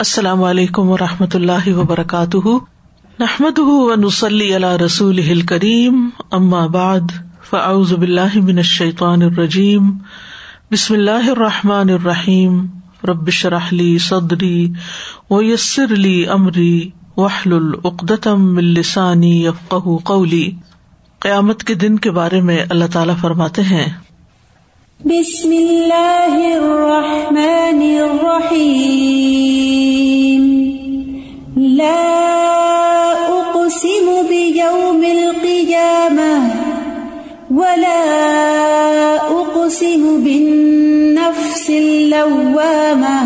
السلام علیکم ورحمۃ اللہ وبرکاتہ، نحمده ونصلی علی رسولہ الکریم، اما بعد فاعوذ باللہ من الشیطان الرجیم، بسم اللہ الرحمن الرحیم، رب اشرح لی صدری ویسر لی امری واحلل عقدۃ من لسانی یفقہوا قولی۔ قیامت کے دن کے بارے میں اللہ تعالیٰ فرماتے ہیں، بسم اللہ الرحمن الرحیم، لا اقسم بیوم القیامہ ولا اقسم بالنفس اللوامہ،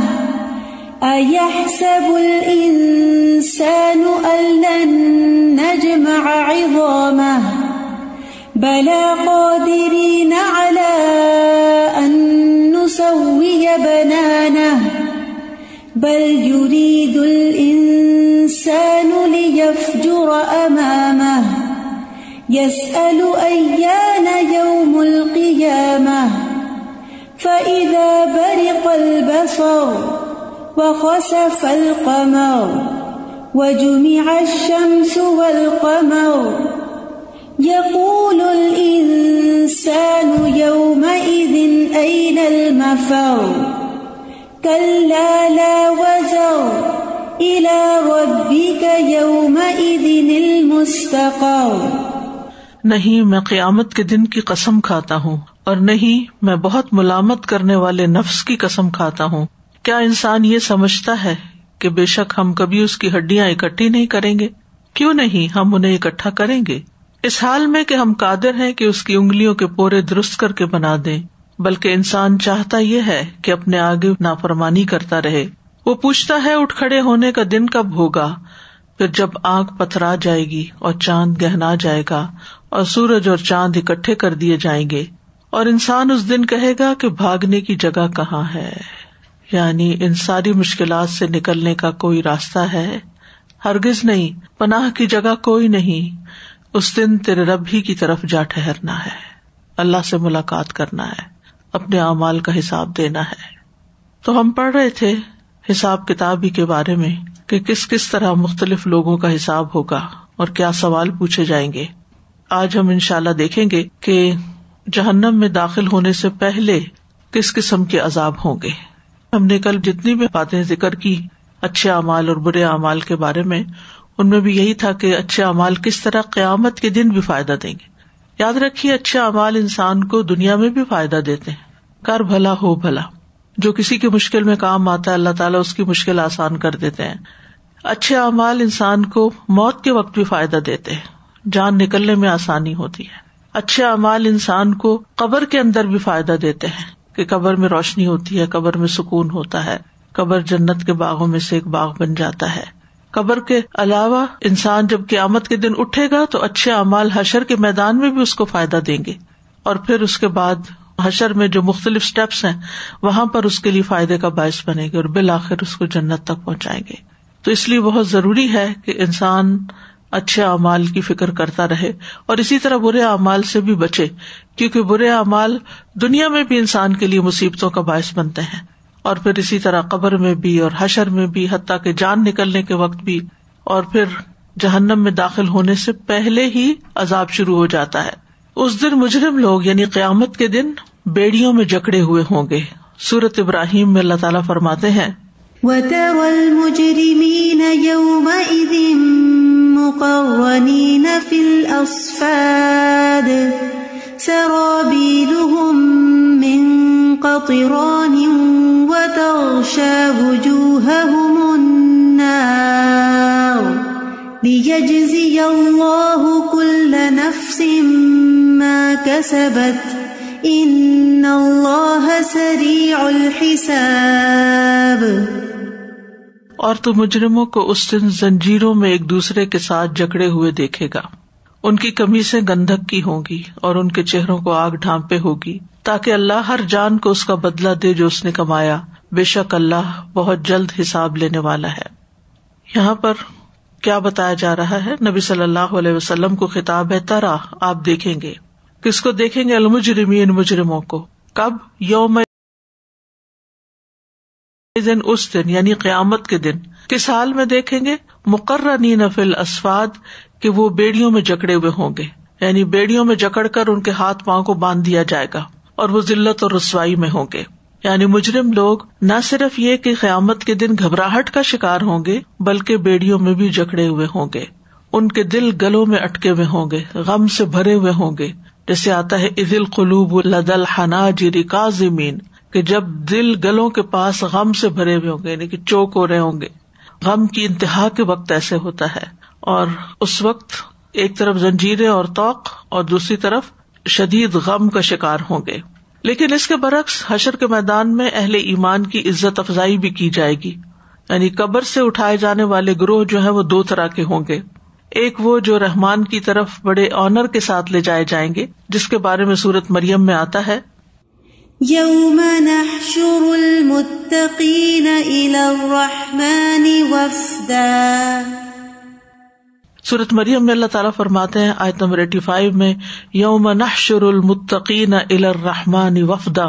ایحسب الانسان ان لن نجمع عظامہ، بلا قادرین علی ان نسوی بنانہ، بل یرید الانسان لیفجر امامہ، یسأل ایان یوم القیامہ، فإذا برق البصر وخسف القمر وجمع الشمس والقمر، یقول الانسان یومئذ أین المفر، کلا لا وزر إلی ربک یومئذ المستقر۔ نہیں میں قیامت کے دن کی قسم کھاتا ہوں، اور نہیں میں بہت ملامت کرنے والے نفس کی قسم کھاتا ہوں۔ کیا انسان یہ سمجھتا ہے کہ بے شک ہم کبھی اس کی ہڈیاں اکٹھی نہیں کریں گے؟ کیوں نہیں، ہم انہیں اکٹھا کریں گے، اس حال میں کہ ہم قادر ہیں کہ اس کی انگلیوں کے پورے درست کر کے بنا دیں۔ بلکہ انسان چاہتا یہ ہے کہ اپنے آگے نافرمانی کرتا رہے۔ وہ پوچھتا ہے اٹھ کھڑے ہونے کا دن کب ہوگا؟ پھر جب آنکھ پتھرا جائے گی اور چاند گہنا جائے گا اور سورج اور چاند اکٹھے کر دیے جائیں گے، اور انسان اس دن کہے گا کہ بھاگنے کی جگہ کہاں ہے؟ یعنی ان ساری مشکلات سے نکلنے کا کوئی راستہ ہے؟ ہرگز نہیں، پناہ کی جگہ کوئی نہیں۔ اس دن تیرے رب ہی کی طرف جا ٹھہرنا ہے، اللہ سے ملاقات کرنا ہے، اپنے اعمال کا حساب دینا ہے۔ تو ہم پڑھ رہے تھے حساب کتابی کے بارے میں کہ کس کس طرح مختلف لوگوں کا حساب ہوگا اور کیا سوال پوچھے جائیں گے۔ آج ہم انشاءاللہ دیکھیں گے کہ جہنم میں داخل ہونے سے پہلے کس قسم کے عذاب ہوں گے۔ ہم نے کل جتنی بھی باتیں ذکر کی اچھے اعمال اور برے اعمال کے بارے میں، ان میں بھی یہی تھا کہ اچھے اعمال کس طرح قیامت کے دن بھی فائدہ دیں گے۔ یاد رکھیے، اچھے اعمال انسان کو دنیا میں بھی فائدہ دیتے ہیں، کر بھلا ہو بھلا۔ جو کسی کی مشکل میں کام آتا ہے، اللہ تعالیٰ اس کی مشکل آسان کر دیتے ہیں۔ اچھے اعمال انسان کو موت کے وقت بھی فائدہ دیتے ہیں، جان نکلنے میں آسانی ہوتی ہے۔ اچھے اعمال انسان کو قبر کے اندر بھی فائدہ دیتے ہیں کہ قبر میں روشنی ہوتی ہے، قبر میں سکون ہوتا ہے، قبر جنت کے باغوں میں سے ایک باغ بن جاتا ہے۔ قبر کے علاوہ انسان جب قیامت کے دن اٹھے گا تو اچھے اعمال حشر کے میدان میں بھی اس کو فائدہ دیں گے، اور پھر اس کے بعد حشر میں جو مختلف سٹیپس ہیں وہاں پر اس کے لیے فائدے کا باعث بنے گے، اور بالآخر اس کو جنت تک پہنچائیں گے۔ تو اس لیے بہت ضروری ہے کہ انسان اچھے اعمال کی فکر کرتا رہے، اور اسی طرح برے اعمال سے بھی بچے، کیونکہ برے اعمال دنیا میں بھی انسان کے لیے مصیبتوں کا باعث بنتے ہیں، اور پھر اسی طرح قبر میں بھی اور حشر میں بھی، حتیٰ کہ جان نکلنے کے وقت بھی، اور پھر جہنم میں داخل ہونے سے پہلے ہی عذاب شروع ہو جاتا ہے۔ اس دن مجرم لوگ یعنی قیامت کے دن بیڑیوں میں جکڑے ہوئے ہوں گے۔ سورۃ ابراہیم میں اللہ تعالیٰ فرماتے ہیں، وَتَرَى الْمُجْرِمِينَ يَوْمَئِذٍ مُقَرَّنِينَ فِي الْأَصْفَادِ سَرَابِيلُهُم مِّن قَطِرَانٍ وَتَغْشَى وُجُوهَهُمُ النَّارُ لِيَجْزِيَ اللَّهُ كُلَّ نَفْسٍ مَّا كَسَبَتْ إِنَّ اللَّهَ سَرِيعُ الْحِسَابِ۔ اور تو مجرموں کو اس دن زنجیروں میں ایک دوسرے کے ساتھ جکڑے ہوئے دیکھے گا، ان کی قمیصیں گندھک کی ہوں گی اور ان کے چہروں کو آگ ڈھانپے ہوگی، تاکہ اللہ ہر جان کو اس کا بدلہ دے جو اس نے کمایا، بے شک اللہ بہت جلد حساب لینے والا ہے۔ یہاں پر کیا بتایا جا رہا ہے؟ نبی صلی اللہ علیہ وسلم کو خطاب ہے، ترا آپ دیکھیں گے، کس کو دیکھیں گے؟ المجرمین، مجرموں کو۔ کب؟ یوم دن اس دن یعنی قیامت کے دن کس حال میں دیکھیں گے؟ مقرنین فی الاسفاد کہ وہ بیڑیوں میں جکڑے ہوئے ہوں گے، یعنی بیڑیوں میں جکڑ کر ان کے ہاتھ پاؤں کو باندھ دیا جائے گا اور وہ ذلت اور رسوائی میں ہوں گے. یعنی مجرم لوگ نہ صرف یہ کہ قیامت کے دن گھبراہٹ کا شکار ہوں گے بلکہ بیڑیوں میں بھی جکڑے ہوئے ہوں گے، ان کے دل گلوں میں اٹکے ہوئے ہوں گے، غم سے بھرے ہوئے ہوں گے. جیسے آتا ہے اذ القلوب لدى الحناجر کاظمین، کہ جب دل گلوں کے پاس غم سے بھرے ہوئے ہوں گے، یعنی کہ چوک ہو رہے ہوں گے. غم کی انتہا کے وقت ایسے ہوتا ہے، اور اس وقت ایک طرف زنجیریں اور طوق اور دوسری طرف شدید غم کا شکار ہوں گے. لیکن اس کے برعکس حشر کے میدان میں اہل ایمان کی عزت افزائی بھی کی جائے گی. یعنی قبر سے اٹھائے جانے والے گروہ جو ہیں وہ دو طرح کے ہوں گے. ایک وہ جو رحمان کی طرف بڑے آنر کے ساتھ لے جائے جائیں گے، جس کے بارے میں سورۃ مریم میں آتا ہے یوم نحشر المتقین الی الرحمن وفدا. سورۃ مریم میں اللہ تعالیٰ فرماتے ہیں آیت نمبر 85 میں یوم نحشر المتقین الی الرحمن وفدا،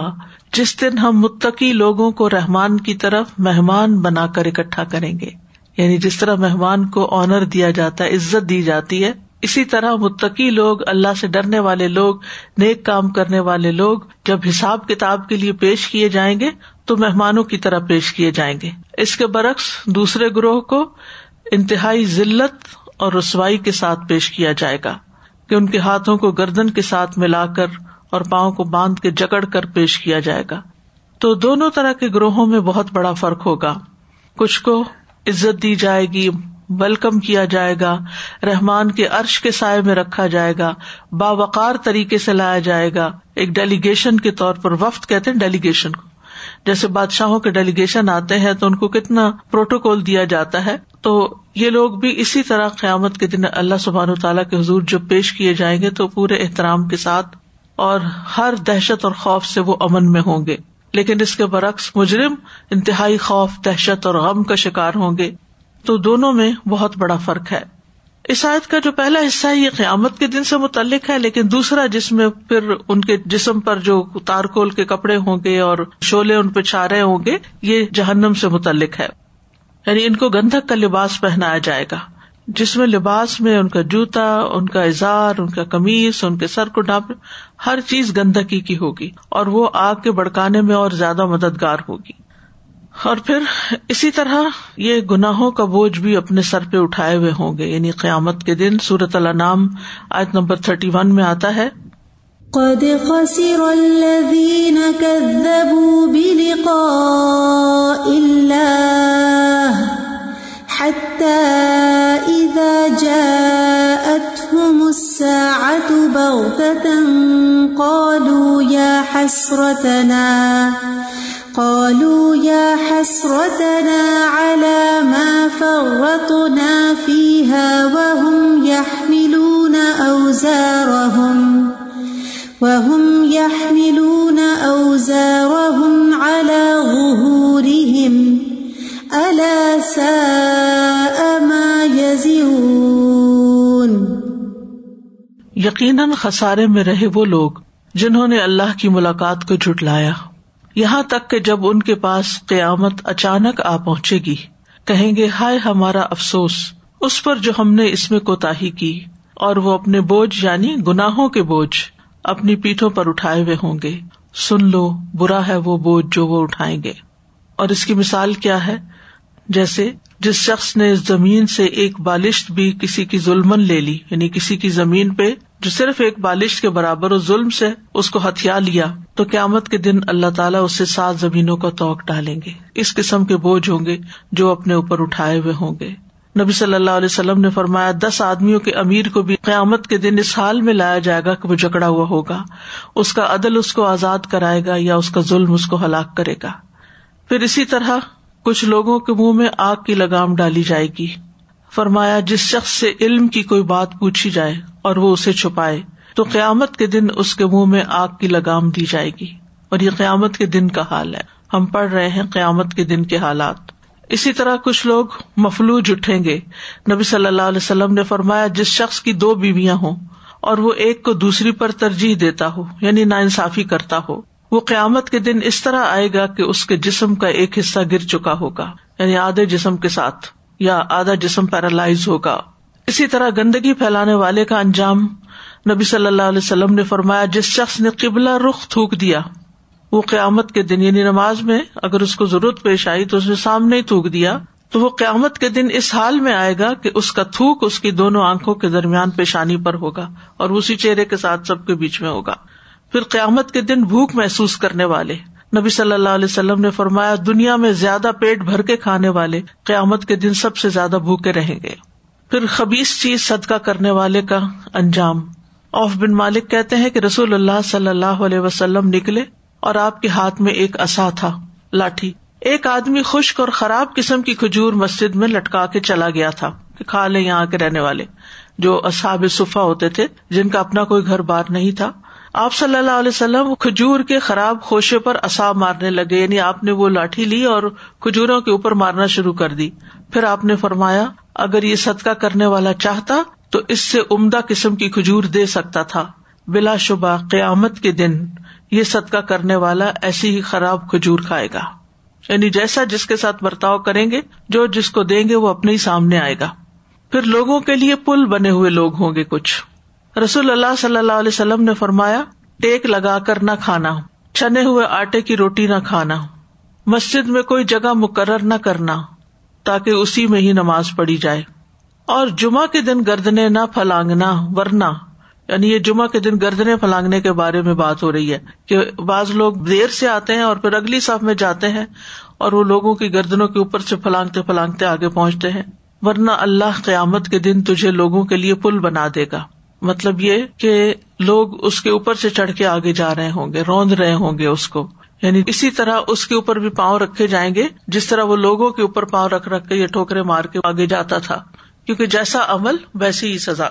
جس دن ہم متقی لوگوں کو رحمان کی طرف مہمان بنا کر اکٹھا کریں گے. یعنی جس طرح مہمان کو آنر دیا جاتا ہے، عزت دی جاتی ہے، اسی طرح متقی لوگ، اللہ سے ڈرنے والے لوگ، نیک کام کرنے والے لوگ جب حساب کتاب کے لیے پیش کیے جائیں گے تو مہمانوں کی طرح پیش کیے جائیں گے. اس کے برعکس دوسرے گروہ کو انتہائی ذلت اور رسوائی کے ساتھ پیش کیا جائے گا کہ ان کے ہاتھوں کو گردن کے ساتھ ملا کر اور پاؤں کو باندھ کے جکڑ کر پیش کیا جائے گا. تو دونوں طرح کے گروہوں میں بہت بڑا فرق ہوگا. کچھ کو عزت دی جائے گی، ویلکم کیا جائے گا، رحمان کے عرش کے سائے میں رکھا جائے گا، باوقار طریقے سے لایا جائے گا، ایک ڈیلیگیشن کے طور پر. وفد کہتے ہیں ڈیلیگیشن کو. جیسے بادشاہوں کے ڈیلیگیشن آتے ہیں تو ان کو کتنا پروٹوکول دیا جاتا ہے، تو یہ لوگ بھی اسی طرح قیامت کے دن اللہ سبحانہ وتعالیٰ کے حضور جب پیش کیے جائیں گے تو پورے احترام کے ساتھ اور ہر دہشت اور خوف سے وہ امن میں ہوں گے. لیکن اس کے برعکس مجرم انتہائی خوف، دہشت اور غم کا شکار ہوں گے. تو دونوں میں بہت بڑا فرق ہے. اس آیت کا جو پہلا حصہ ہے یہ قیامت کے دن سے متعلق ہے، لیکن دوسرا جس میں پھر ان کے جسم پر جو تارکول کے کپڑے ہوں گے اور شعلے ان پہ چھا رہے ہوں گے، یہ جہنم سے متعلق ہے. یعنی ان کو گندھک کا لباس پہنایا جائے گا، جس میں لباس میں ان کا جوتا، ان کا ازار، ان کا قمیص، ان کے سر کو ڈھانپ، ہر چیز گندگی کی ہوگی اور وہ آگ کے بھڑکانے میں اور زیادہ مددگار ہوگی. اور پھر اسی طرح یہ گناہوں کا بوجھ بھی اپنے سر پہ اٹھائے ہوئے ہوں گے. یعنی قیامت کے دن سورۃ الانعام آیت نمبر 31 میں آتا ہے قد خسر الذین کذبوا بلقاء اللہ حتی اذا جاءتهم الساعة بغتة قالوا يا حسرتنا على ما فرطنا فيها وهم يحملون أوزارهم على ظهورهم ألا ساء ما يزرون. یقیناً خسارے میں رہے وہ لوگ جنہوں نے اللہ کی ملاقات کو جھٹلایا، یہاں تک کہ جب ان کے پاس قیامت اچانک آ پہنچے گی کہیں گے ہائے ہمارا افسوس اس پر جو ہم نے اس میں کوتاہی کی، اور وہ اپنے بوجھ یعنی گناہوں کے بوجھ اپنی پیٹھوں پر اٹھائے ہوئے ہوں گے. سن لو برا ہے وہ بوجھ جو وہ اٹھائیں گے. اور اس کی مثال کیا ہے؟ جیسے جس شخص نے اس زمین سے ایک بالشت بھی کسی کی ظلمن لے لی، یعنی کسی کی زمین پہ جو صرف ایک بالشت کے برابر اس ظلم سے اس کو ہتھیا لیا، تو قیامت کے دن اللہ تعالیٰ اسے 7 زمینوں کا طوق ڈالیں گے. اس قسم کے بوجھ ہوں گے جو اپنے اوپر اٹھائے ہوئے ہوں گے. نبی صلی اللہ علیہ وسلم نے فرمایا 10 آدمیوں کے امیر کو بھی قیامت کے دن اس حال میں لایا جائے گا کہ وہ جکڑا ہوا ہوگا، اس کا عدل اس کو آزاد کرائے گا یا اس کا ظلم اس کو ہلاک کرے گا. پھر اسی طرح کچھ لوگوں کے منہ میں آگ کی لگام ڈالی جائے گی. فرمایا جس شخص سے علم کی کوئی بات پوچھی جائے اور وہ اسے چھپائے تو قیامت کے دن اس کے منہ میں آگ کی لگام دی جائے گی. اور یہ قیامت کے دن کا حال ہے، ہم پڑھ رہے ہیں قیامت کے دن کے حالات. اسی طرح کچھ لوگ مفلوج اٹھیں گے. نبی صلی اللہ علیہ وسلم نے فرمایا جس شخص کی 2 بیویاں ہوں اور وہ ایک کو دوسری پر ترجیح دیتا ہو، یعنی ناانصافی کرتا ہو، وہ قیامت کے دن اس طرح آئے گا کہ اس کے جسم کا ایک حصہ گر چکا ہوگا، یعنی آدھے جسم کے ساتھ، یا آدھا جسم پیرالائز ہوگا. اسی طرح گندگی پھیلانے والے کا انجام نبی صلی اللہ علیہ وسلم نے فرمایا، جس شخص نے قبلہ رخ تھوک دیا وہ قیامت کے دن، یعنی نماز میں اگر اس کو ضرورت پیش آئی تو اس نے سامنے ہی تھوک دیا، تو وہ قیامت کے دن اس حال میں آئے گا کہ اس کا تھوک اس کی دونوں آنکھوں کے درمیان پیشانی پر ہوگا اور اسی چہرے کے ساتھ سب کے بیچ میں ہوگا. پھر قیامت کے دن بھوک محسوس کرنے والے، نبی صلی اللہ علیہ وسلم نے فرمایا دنیا میں زیادہ پیٹ بھر کے کھانے والے قیامت کے دن سب سے زیادہ بھوکے رہیں گے. پھر خبیث چیز صدقہ کرنے والے کا انجام. عوف بن مالک کہتے ہیں کہ رسول اللہ صلی اللہ علیہ وسلم نکلے اور آپ کے ہاتھ میں ایک عصا تھا، لاٹھی. ایک آدمی خشک اور خراب قسم کی کھجور مسجد میں لٹکا کے چلا گیا تھا کہ کھا لیں یہاں کے رہنے والے، جو اصحاب صفہ ہوتے تھے جن کا اپنا کوئی گھر بار نہیں تھا. آپ صلی اللہ علیہ وسلم کھجور کے خراب خوشے پر عصا مارنے لگے، یعنی آپ نے وہ لاٹھی لی اور کھجوروں کے اوپر مارنا شروع کر دی. پھر آپ نے فرمایا اگر یہ صدقہ کرنے والا چاہتا تو اس سے عمدہ قسم کی کھجور دے سکتا تھا. بلا شبہ قیامت کے دن یہ صدقہ کرنے والا ایسی ہی خراب کھجور کھائے گا، یعنی جیسا جس کے ساتھ برتاؤ کریں گے، جو جس کو دیں گے وہ اپنے ہی سامنے آئے گا. پھر لوگوں کے لیے پل بنے ہوئے لوگ ہوں گے کچھ. رسول اللہ صلی اللہ علیہ وسلم نے فرمایا ٹیک لگا کر نہ کھانا، چھنے ہوئے آٹے کی روٹی نہ کھانا، مسجد میں کوئی جگہ مقرر نہ کرنا تاکہ اسی میں ہی نماز پڑھی جائے، اور جمعہ کے دن گردنیں نہ پھلانگنا، ورنہ یعنی یہ جمعہ کے دن گردنیں پھلانگنے کے بارے میں بات ہو رہی ہے کہ بعض لوگ دیر سے آتے ہیں اور پھر اگلی صف میں جاتے ہیں اور وہ لوگوں کی گردنوں کے اوپر سے پھلانگتے پھلانگتے آگے پہنچتے ہیں. ورنہ اللہ قیامت کے دن تجھے لوگوں کے لیے پل بنا دے گا. مطلب یہ کہ لوگ اس کے اوپر سے چڑھ کے آگے جا رہے ہوں گے، روند رہے ہوں گے اس کو، یعنی اسی طرح اس کے اوپر بھی پاؤں رکھے جائیں گے جس طرح وہ لوگوں کے اوپر پاؤں رکھ رکھ کے یہ ٹھوکرے مار کے آگے جاتا تھا، کیونکہ جیسا عمل ویسی ہی سزا.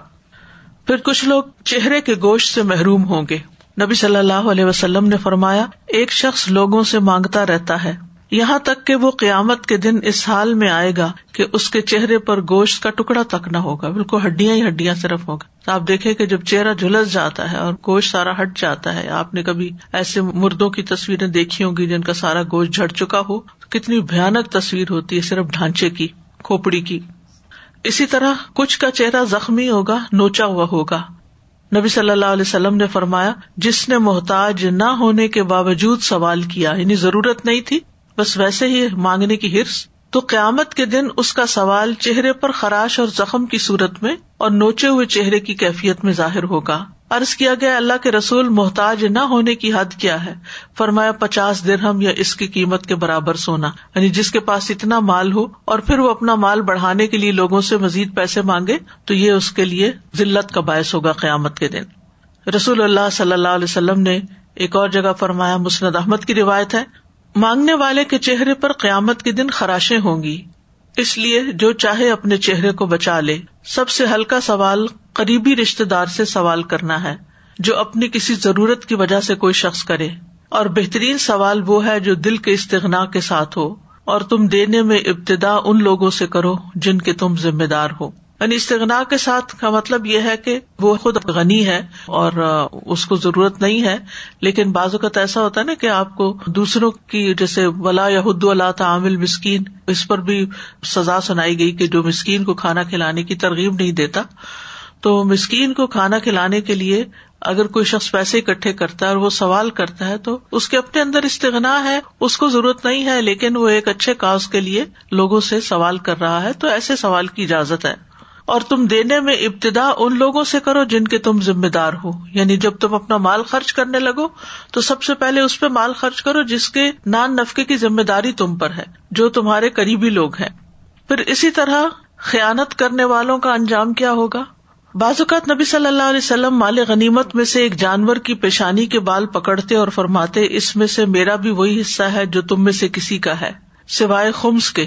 پھر کچھ لوگ چہرے کے گوشت سے محروم ہوں گے. نبی صلی اللہ علیہ وسلم نے فرمایا ایک شخص لوگوں سے مانگتا رہتا ہے یہاں تک کہ وہ قیامت کے دن اس حال میں آئے گا کہ اس کے چہرے پر گوشت کا ٹکڑا تک نہ ہوگا، بالکل ہڈیاں ہی ہڈیاں صرف ہوگا. آپ دیکھیں کہ جب چہرہ جھلس جاتا ہے اور گوشت سارا ہٹ جاتا ہے، آپ نے کبھی ایسے مردوں کی تصویریں دیکھی ہوں گی جن کا سارا گوشت جھڑ چکا ہو، کتنی بھیانک تصویر ہوتی ہے صرف ڈھانچے کی، کھوپڑی کی. اسی طرح کچھ کا چہرہ زخمی ہوگا، نوچا ہوا ہوگا. نبی صلی اللہ علیہ وسلم نے فرمایا جس نے محتاج نہ ہونے کے باوجود سوال کیا، یعنی ضرورت نہیں تھی بس ویسے ہی مانگنے کی حرص، تو قیامت کے دن اس کا سوال چہرے پر خراش اور زخم کی صورت میں اور نوچے ہوئے چہرے کی کیفیت میں ظاہر ہوگا. عرض کیا گیا اللہ کے رسول محتاج نہ ہونے کی حد کیا ہے؟ فرمایا 50 درہم یا اس کی قیمت کے برابر سونا، یعنی جس کے پاس اتنا مال ہو اور پھر وہ اپنا مال بڑھانے کے لیے لوگوں سے مزید پیسے مانگے تو یہ اس کے لیے ذلت کا باعث ہوگا قیامت کے دن. رسول اللہ صلی اللہ علیہ وسلم نے ایک اور جگہ فرمایا، مسند احمد کی روایت ہے، مانگنے والے کے چہرے پر قیامت کے دن خراشیں ہوں گی، اس لیے جو چاہے اپنے چہرے کو بچا لے. سب سے ہلکا سوال قریبی رشتے دار سے سوال کرنا ہے جو اپنی کسی ضرورت کی وجہ سے کوئی شخص کرے، اور بہترین سوال وہ ہے جو دل کے استغنا کے ساتھ ہو، اور تم دینے میں ابتدا ان لوگوں سے کرو جن کے تم ذمہ دار ہو. یعنی استغنا کے ساتھ کا مطلب یہ ہے کہ وہ خود غنی ہے اور اس کو ضرورت نہیں ہے، لیکن بعض اوقات ایسا ہوتا ہے نا کہ آپ کو دوسروں کی جیسے ولا یحض علی طعام المسکین، اس پر بھی سزا سنائی گئی کہ جو مسکین کو کھانا کھلانے کی ترغیب نہیں دیتا. تو مسکین کو کھانا کھلانے کے لیے اگر کوئی شخص پیسے اکٹھے کرتا ہے اور وہ سوال کرتا ہے تو اس کے اپنے اندر استغنا ہے، اس کو ضرورت نہیں ہے، لیکن وہ ایک اچھے کاز کے لیے لوگوں سے سوال کر رہا ہے، تو ایسے سوال کی اجازت ہے. اور تم دینے میں ابتدا ان لوگوں سے کرو جن کے تم ذمہ دار ہو، یعنی جب تم اپنا مال خرچ کرنے لگو تو سب سے پہلے اس پہ مال خرچ کرو جس کے نان نفقے کی ذمہ داری تم پر ہے، جو تمہارے قریبی لوگ ہیں. پھر اسی طرح خیانت کرنے والوں کا انجام کیا ہوگا؟ بعض اوقات نبی صلی اللہ علیہ وسلم مال غنیمت میں سے ایک جانور کی پیشانی کے بال پکڑتے اور فرماتے اس میں سے میرا بھی وہی حصہ ہے جو تم میں سے کسی کا ہے سوائے خمس کے،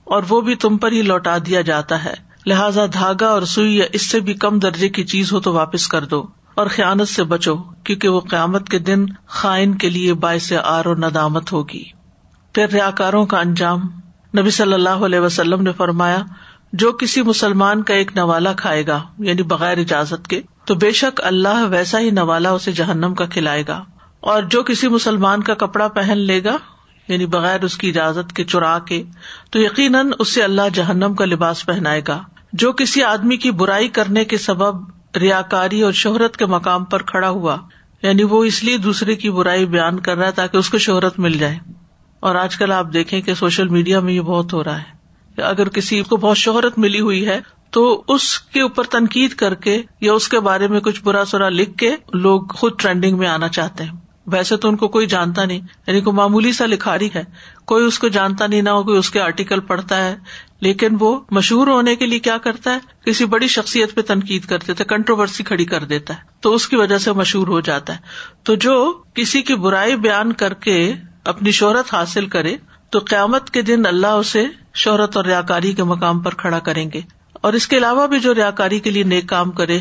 اور وہ بھی تم پر ہی لوٹا دیا جاتا ہے، لہذا دھاگا اور سوئی یا اس سے بھی کم درجے کی چیز ہو تو واپس کر دو، اور خیانت سے بچو کیونکہ وہ قیامت کے دن خائن کے لیے باعث عار و ندامت ہوگی. پھر ریاکاروں کا انجام. نبی صلی اللہ علیہ وسلم نے فرمایا جو کسی مسلمان کا ایک نوالا کھائے گا یعنی بغیر اجازت کے تو بے شک اللہ ویسا ہی نوالا اسے جہنم کا کھلائے گا، اور جو کسی مسلمان کا کپڑا پہن لے گا یعنی بغیر اس کی اجازت کے چرا کے تو یقیناً اس سے اللہ جہنم کا لباس پہنائے گا. جو کسی آدمی کی برائی کرنے کے سبب ریاکاری اور شہرت کے مقام پر کھڑا ہوا یعنی وہ اس لیے دوسرے کی برائی بیان کر رہا ہے تاکہ اس کو شہرت مل جائے. اور آج کل آپ دیکھیں کہ سوشل میڈیا میں یہ بہت ہو رہا ہے کہ اگر کسی کو بہت شہرت ملی ہوئی ہے تو اس کے اوپر تنقید کر کے یا اس کے بارے میں کچھ برا سرا لکھ کے لوگ خود ٹرینڈنگ میں آنا چاہتے ہیں. ویسے تو ان کو کوئی جانتا نہیں, یعنی کوئی معمولی سا لکھاری ہے, کوئی اس کو جانتا نہیں, نہ کوئی اس کے آرٹیکل پڑھتا ہے, لیکن وہ مشہور ہونے کے لیے کیا کرتا ہے, کسی بڑی شخصیت پہ تنقید کر دیتا ہے, کنٹروورسی کھڑی کر دیتا ہے, تو اس کی وجہ سے مشہور ہو جاتا ہے. تو جو کسی کی برائی بیان کر کے اپنی شہرت حاصل کرے تو قیامت کے دن اللہ اسے شہرت اور ریاکاری کے مقام پر کھڑا کریں گے. اور اس کے علاوہ بھی جو ریاکاری کے لیے نیک کام کرے,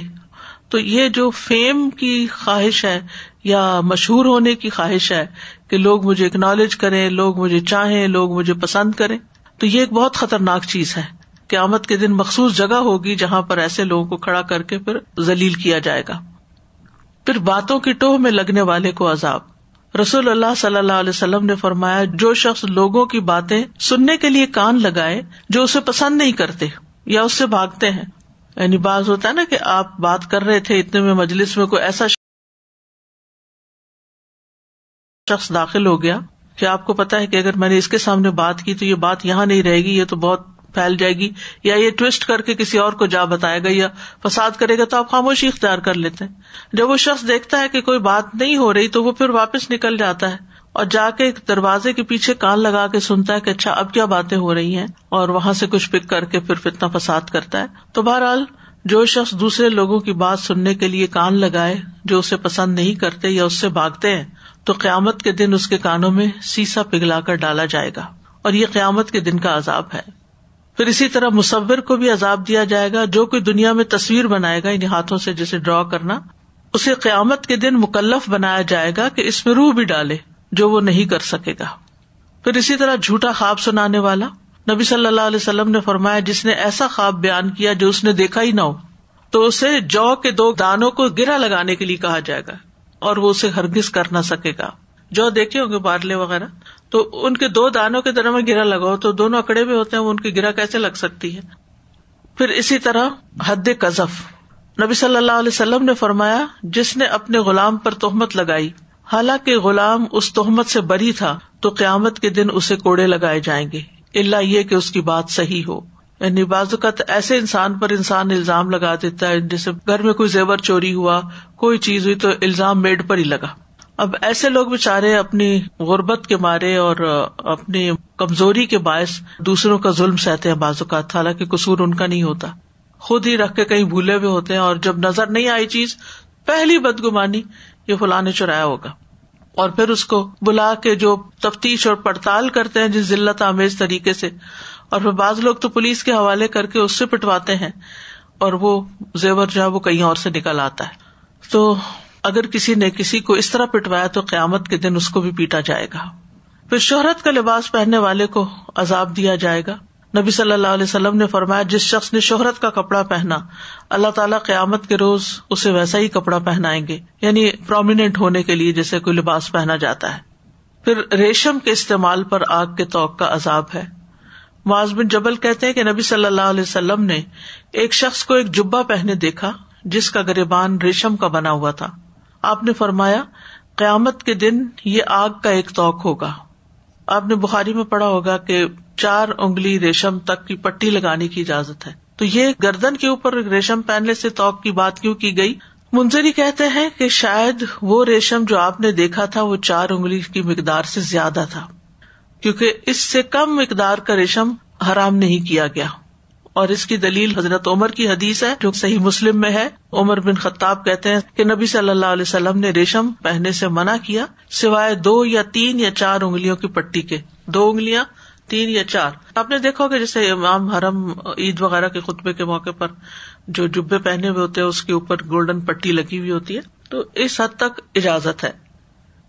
تو یہ جو فیم کی خواہش ہے یا مشہور ہونے کی خواہش ہے کہ لوگ مجھے اکنالج کریں, لوگ مجھے چاہیں, لوگ مجھے پسند کریں, تو یہ ایک بہت خطرناک چیز ہے. قیامت کے دن مخصوص جگہ ہوگی جہاں پر ایسے لوگوں کو کھڑا کر کے پھر ذلیل کیا جائے گا. پھر باتوں کی ٹوہ میں لگنے والے کو عذاب. رسول اللہ صلی اللہ علیہ وسلم نے فرمایا, جو شخص لوگوں کی باتیں سننے کے لیے کان لگائے جو اسے پسند نہیں کرتے یا اس سے بھاگتے ہیں, یعنی بعض ہوتا ہے نا کہ آپ بات کر رہے تھے, اتنے میں مجلس میں کوئی ایسا شخص داخل ہو گیا کہ آپ کو پتا ہے کہ اگر میں نے اس کے سامنے بات کی تو یہ بات یہاں نہیں رہے گی, یہ تو بہت پھیل جائے گی, یا یہ ٹویسٹ کر کے کسی اور کو جا بتائے گا یا فساد کرے گا, تو آپ خاموشی اختیار کر لیتے ہیں. جب وہ شخص دیکھتا ہے کہ کوئی بات نہیں ہو رہی تو وہ پھر واپس نکل جاتا ہے اور جا کے دروازے کے پیچھے کان لگا کے سنتا ہے کہ اچھا اب کیا باتیں ہو رہی ہیں, اور وہاں سے کچھ پک کر کے پھر فتنہ فساد کرتا ہے. تو بہرحال جو شخص دوسرے لوگوں کی بات سننے کے لیے کان لگائے جو اسے پسند نہیں کرتے یا اس سے بھاگتے ہیں, تو قیامت کے دن اس کے کانوں میں سیسا پگھلا کر ڈالا جائے گا, اور یہ قیامت کے دن کا عذاب ہے. پھر اسی طرح مصور کو بھی عذاب دیا جائے گا. جو کوئی دنیا میں تصویر بنائے گا, یعنی ہاتھوں سے جیسے ڈرا کرنا, اسے قیامت کے دن مکلف بنایا جائے گا کہ اس میں روح بھی ڈالے, جو وہ نہیں کر سکے گا. پھر اسی طرح جھوٹا خواب سنانے والا. نبی صلی اللہ علیہ وسلم نے فرمایا, جس نے ایسا خواب بیان کیا جو اس نے دیکھا ہی نہ ہو, تو اسے جو کے 2 دانوں کو گرہ لگانے کے لیے کہا جائے گا, اور وہ اسے ہرگز کر نہ سکے گا. جو دیکھے ہوں گے بارلے وغیرہ, تو ان کے 2 دانوں کے درمیان گرہ لگاؤ تو دونوں اکڑے بھی ہوتے ہیں, وہ ان کی گرہ کیسے لگ سکتی ہے. پھر اسی طرح حد قذف. نبی صلی اللہ علیہ وسلم نے فرمایا, جس نے اپنے غلام پر تہمت لگائی حالانکہ غلام اس تہمت سے بری تھا, تو قیامت کے دن اسے کوڑے لگائے جائیں گے, الا یہ کہ اس کی بات صحیح ہو. یعنی بعض اوقات ایسے انسان پر انسان الزام لگا دیتا ہے, جیسے گھر میں کوئی زیور چوری ہوا, کوئی چیز ہوئی, تو الزام میڈ پر ہی لگا. اب ایسے لوگ بےچارے اپنی غربت کے مارے اور اپنی کمزوری کے باعث دوسروں کا ظلم سہتے ہیں بعض اوقات, حالانکہ قصور ان کا نہیں ہوتا, خود ہی رکھ کے کہیں بھولے ہوئے ہوتے ہیں, اور جب نظر نہیں آئی چیز, پہلی بدگمانی یہ فلاں نے چرایا ہوگا, اور پھر اس کو بلا کے جو تفتیش اور پڑتال کرتے ہیں جس ذلت آمیز طریقے سے, اور پھر بعض لوگ تو پولیس کے حوالے کر کے اس سے پٹواتے ہیں, اور وہ زیور جو ہے وہ کہیں اور سے نکل آتا ہے. تو اگر کسی نے کسی کو اس طرح پٹوایا تو قیامت کے دن اس کو بھی پیٹا جائے گا. پھر شہرت کا لباس پہننے والے کو عذاب دیا جائے گا. نبی صلی اللہ علیہ وسلم نے فرمایا, جس شخص نے شہرت کا کپڑا پہنا, اللہ تعالیٰ قیامت کے روز اسے ویسا ہی کپڑا پہنائیں گے, یعنی پرومیننٹ ہونے کے لیے جیسے کوئی لباس پہنا جاتا ہے. پھر ریشم کے استعمال پر آگ کے طوق کا عذاب ہے. معاذ بن جبل کہتے ہیں کہ نبی صلی اللہ علیہ وسلم نے ایک شخص کو ایک جبہ پہنے دیکھا جس کا گریبان ریشم کا بنا ہوا تھا. آپ نے فرمایا, قیامت کے دن یہ آگ کا ایک طوق ہوگا. آپ نے بخاری میں پڑھا ہوگا کہ 4 انگلی ریشم تک کی پٹی لگانے کی اجازت ہے, تو یہ گردن کے اوپر ریشم پہننے سے طوق کی بات کیوں کی گئی؟ منذری کہتے ہیں کہ شاید وہ ریشم جو آپ نے دیکھا تھا وہ 4 انگلی کی مقدار سے زیادہ تھا, کیونکہ اس سے کم مقدار کا ریشم حرام نہیں کیا گیا. اور اس کی دلیل حضرت عمر کی حدیث ہے جو صحیح مسلم میں ہے. عمر بن خطاب کہتے ہیں کہ نبی صلی اللہ علیہ وسلم نے ریشم پہننے سے منع کیا سوائے 2 یا 3 یا 4 انگلیوں کی پٹی کے. 2 انگلیاں, 3 یا 4. آپ نے دیکھا کہ جیسے امام حرم عید وغیرہ کے خطبے کے موقع پر جو جبے پہنے ہوئے ہوتے ہیں اس کے اوپر گولڈن پٹی لگی ہوئی ہوتی ہے, تو اس حد تک اجازت ہے.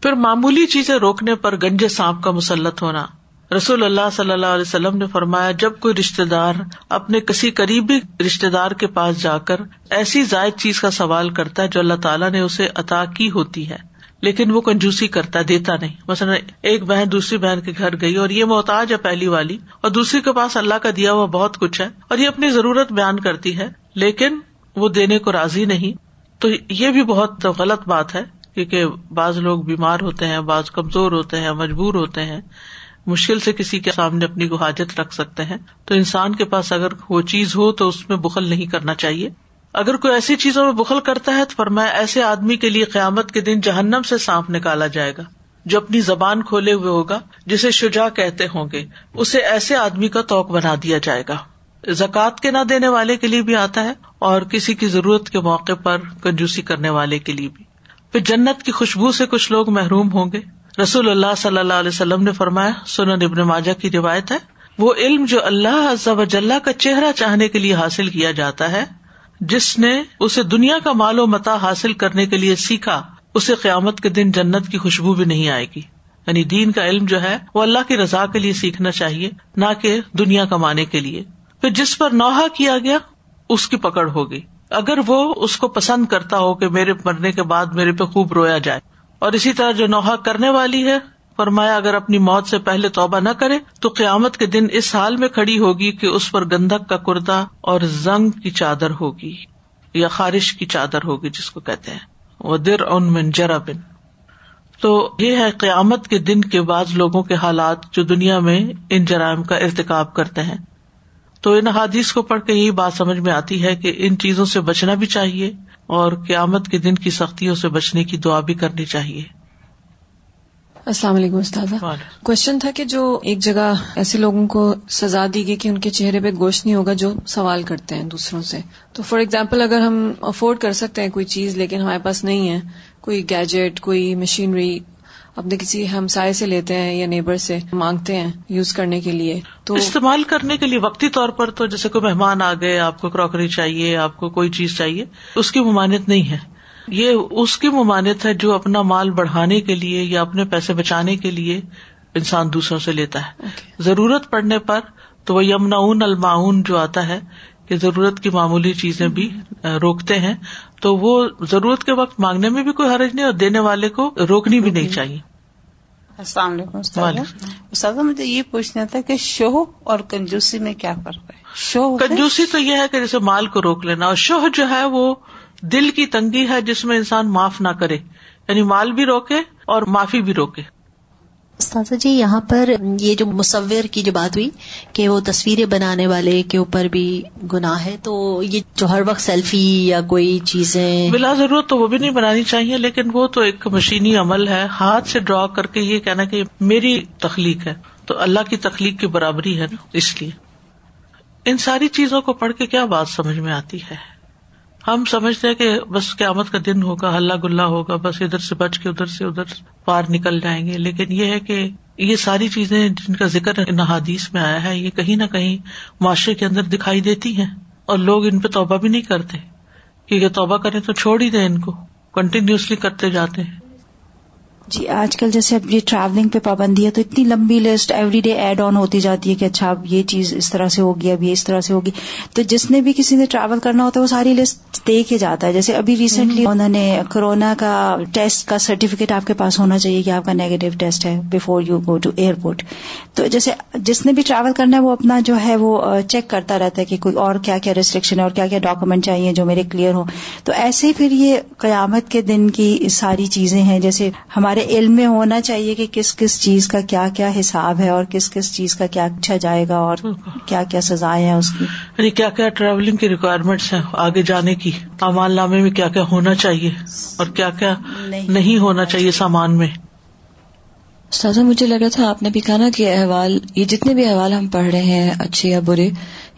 پھر معمولی چیزیں روکنے پر گنجے سانپ کا مسلط ہونا. رسول اللہ صلی اللہ علیہ وسلم نے فرمایا, جب کوئی رشتہ دار اپنے کسی قریبی رشتہ دار کے پاس جا کر ایسی زائد چیز کا سوال کرتا ہے جو اللہ تعالیٰ نے اسے عطا کی ہوتی ہے, لیکن وہ کنجوسی کرتا ہے, دیتا نہیں. مثلا ایک بہن دوسری بہن کے گھر گئی اور یہ محتاج ہے پہلی والی, اور دوسری کے پاس اللہ کا دیا ہوا بہت کچھ ہے, اور یہ اپنی ضرورت بیان کرتی ہے لیکن وہ دینے کو راضی نہیں. تو یہ بھی بہت غلط بات ہے, کیونکہ بعض لوگ بیمار ہوتے ہیں, بعض کمزور ہوتے ہیں, مجبور ہوتے ہیں, مشکل سے کسی کے سامنے اپنی کو حاجت رکھ سکتے ہیں. تو انسان کے پاس اگر وہ چیز ہو تو اس میں بخل نہیں کرنا چاہیے. اگر کوئی ایسی چیزوں میں بخل کرتا ہے تو فرمایا ایسے آدمی کے لیے قیامت کے دن جہنم سے سانپ نکالا جائے گا جو اپنی زبان کھولے ہوئے ہوگا, جسے شجاع کہتے ہوں گے, اسے ایسے آدمی کا توق بنا دیا جائے گا. زکوٰۃ کے نہ دینے والے کے لیے بھی آتا ہے اور کسی کی ضرورت کے موقع پر کنجوسی کرنے والے کے لیے بھی. پھر جنت کی خوشبو سے کچھ لوگ محروم ہوں گے. رسول اللہ صلی اللہ علیہ وسلم نے فرمایا, سنن ابن ماجہ کی روایت ہے, وہ علم جو اللہ عز و جل کا چہرہ چاہنے کے لیے حاصل کیا جاتا ہے, جس نے اسے دنیا کا مال و متاع حاصل کرنے کے لیے سیکھا, اسے قیامت کے دن جنت کی خوشبو بھی نہیں آئے گی. یعنی دین کا علم جو ہے وہ اللہ کی رضا کے لیے سیکھنا چاہیے, نہ کہ دنیا کمانے کے لیے. پھر جس پر نوحہ کیا گیا اس کی پکڑ ہوگی, اگر وہ اس کو پسند کرتا ہو کہ میرے مرنے کے بعد میرے پہ خوب رویا جائے. اور اسی طرح جو نوحہ کرنے والی ہے, فرمایا اگر اپنی موت سے پہلے توبہ نہ کرے تو قیامت کے دن اس حال میں کھڑی ہوگی کہ اس پر گندھک کا کرتا اور زنگ کی چادر ہوگی, یا خارش کی چادر ہوگی جس کو کہتے ہیں, وَدِرْعٌ مِّن جَرَبٍ. تو یہ ہے قیامت کے دن کے بعض لوگوں کے حالات جو دنیا میں ان جرائم کا ارتکاب کرتے ہیں. تو ان حدیث کو پڑھ کے یہی بات سمجھ میں آتی ہے کہ ان چیزوں سے بچنا بھی چاہیے اور قیامت کے دن کی سختیوں سے بچنے کی دعا بھی کرنی چاہیے. السلام علیکم استاذہ. کوشچن تھا کہ جو ایک جگہ ایسے لوگوں کو سزا دی گئی کہ ان کے چہرے پہ گوشت نہیں ہوگا جو سوال کرتے ہیں دوسروں سے. تو فار ایگزامپل اگر ہم افورڈ کر سکتے ہیں کوئی چیز لیکن ہمارے پاس نہیں ہے, کوئی گیجٹ, کوئی مشینری, اپنے کسی ہمسائے سے لیتے ہیں یا نیبر سے مانگتے ہیں یوز کرنے کے لیے, تو استعمال کرنے کے لیے وقتی طور پر, تو جیسے کوئی مہمان آ گئے, آپ کو کراکری چاہیے, آپ کو کوئی چیز چاہیے, اس کی ممانعت نہیں ہے. یہ اس کی ممانعت ہے جو اپنا مال بڑھانے کے لیے یا اپنے پیسے بچانے کے لیے انسان دوسروں سے لیتا ہے. ضرورت پڑنے پر تو وہ یمنعون الماعون جو آتا ہے کہ ضرورت کی معمولی چیزیں بھی روکتے ہیں, تو وہ ضرورت کے وقت مانگنے میں بھی کوئی حرج نہیں اور دینے والے کو روکنی بھی نہیں چاہیے. السلام علیکم استاذہ, مجھے یہ پوچھنا تھا کہ شوہ اور کنجوسی میں کیا فرق ہے؟ شوہ کنجوسی تو یہ ہے کہ جیسے مال کو روک لینا, اور شوہ جو ہے وہ دل کی تنگی ہے جس میں انسان معاف نہ کرے, یعنی مال بھی روکے اور معافی بھی روکے. استاذہ جی یہاں پر یہ جو مصور کی جو بات ہوئی کہ وہ تصویریں بنانے والے کے اوپر بھی گناہ ہے, تو یہ جو ہر وقت سیلفی یا کوئی چیزیں بلا ضرورت تو وہ بھی نہیں بنانی چاہیے, لیکن وہ تو ایک مشینی عمل ہے. ہاتھ سے ڈرا کر کے یہ کہنا کہ میری تخلیق ہے, تو اللہ کی تخلیق کی برابری ہے نا. اس لیے ان ساری چیزوں کو پڑھ کے کیا بات سمجھ میں آتی ہے؟ ہم سمجھتے ہیں کہ بس قیامت کا دن ہوگا, ہلہ گلا ہوگا, بس ادھر سے بچ کے ادھر سے ادھر پار نکل جائیں گے. لیکن یہ ہے کہ یہ ساری چیزیں جن کا ذکر ان حدیث میں آیا ہے, یہ کہیں نہ کہیں معاشرے کے اندر دکھائی دیتی ہیں, اور لوگ ان پہ توبہ بھی نہیں کرتے, کیونکہ توبہ کریں تو چھوڑ ہی دیں, ان کو کنٹینیوسلی کرتے جاتے ہیں. جی آج کل جیسے اب یہ ٹریولنگ پہ پابندی ہے تو اتنی لمبی لسٹ ایوری ڈے ایڈ آن ہوتی جاتی ہے کہ اچھا اب یہ چیز اس طرح سے ہوگی, اب یہ اس طرح سے ہوگی. تو جس نے بھی کسی نے ٹریول کرنا ہوتا ہے وہ ساری لسٹ دے کے جاتا ہے. جیسے ابھی ریسنٹلی انہوں نے کورونا کا ٹیسٹ کا سرٹیفکیٹ آپ کے پاس ہونا چاہیے کہ آپ کا نیگیٹو ٹیسٹ ہے before you go to airport. تو جیسے جس نے بھی ٹریول کرنا ہے وہ اپنا جو ہے وہ چیک کرتا رہتا ہے کہ کوئی اور کیا کیا ریسٹرکشن ہے اور کیا کیا ڈاکومنٹ چاہیے جو میرے کلیئر ہو. تو ایسے ہی پھر یہ قیامت کے دن کی ساری چیزیں ہیں, جیسے ہمارے علم میں ہونا چاہیے کہ کس کس چیز کا کیا کیا حساب ہے اور کس کس چیز کا کیا اچھا جائے گا اور کیا کیا سزائیں ہیں اس کی, یعنی کیا کیا ٹریولنگ کی ریکوائرمنٹس ہیں آگے جانے کی, اعمال نامے میں کیا کیا ہونا چاہیے اور کیا کیا نہیں ہونا چاہیے سامان میں. استاذہ مجھے لگ رہا تھا آپ نے بھی کہا نا کہ احوال, یہ جتنے بھی احوال ہم پڑھ رہے ہیں اچھے یا برے,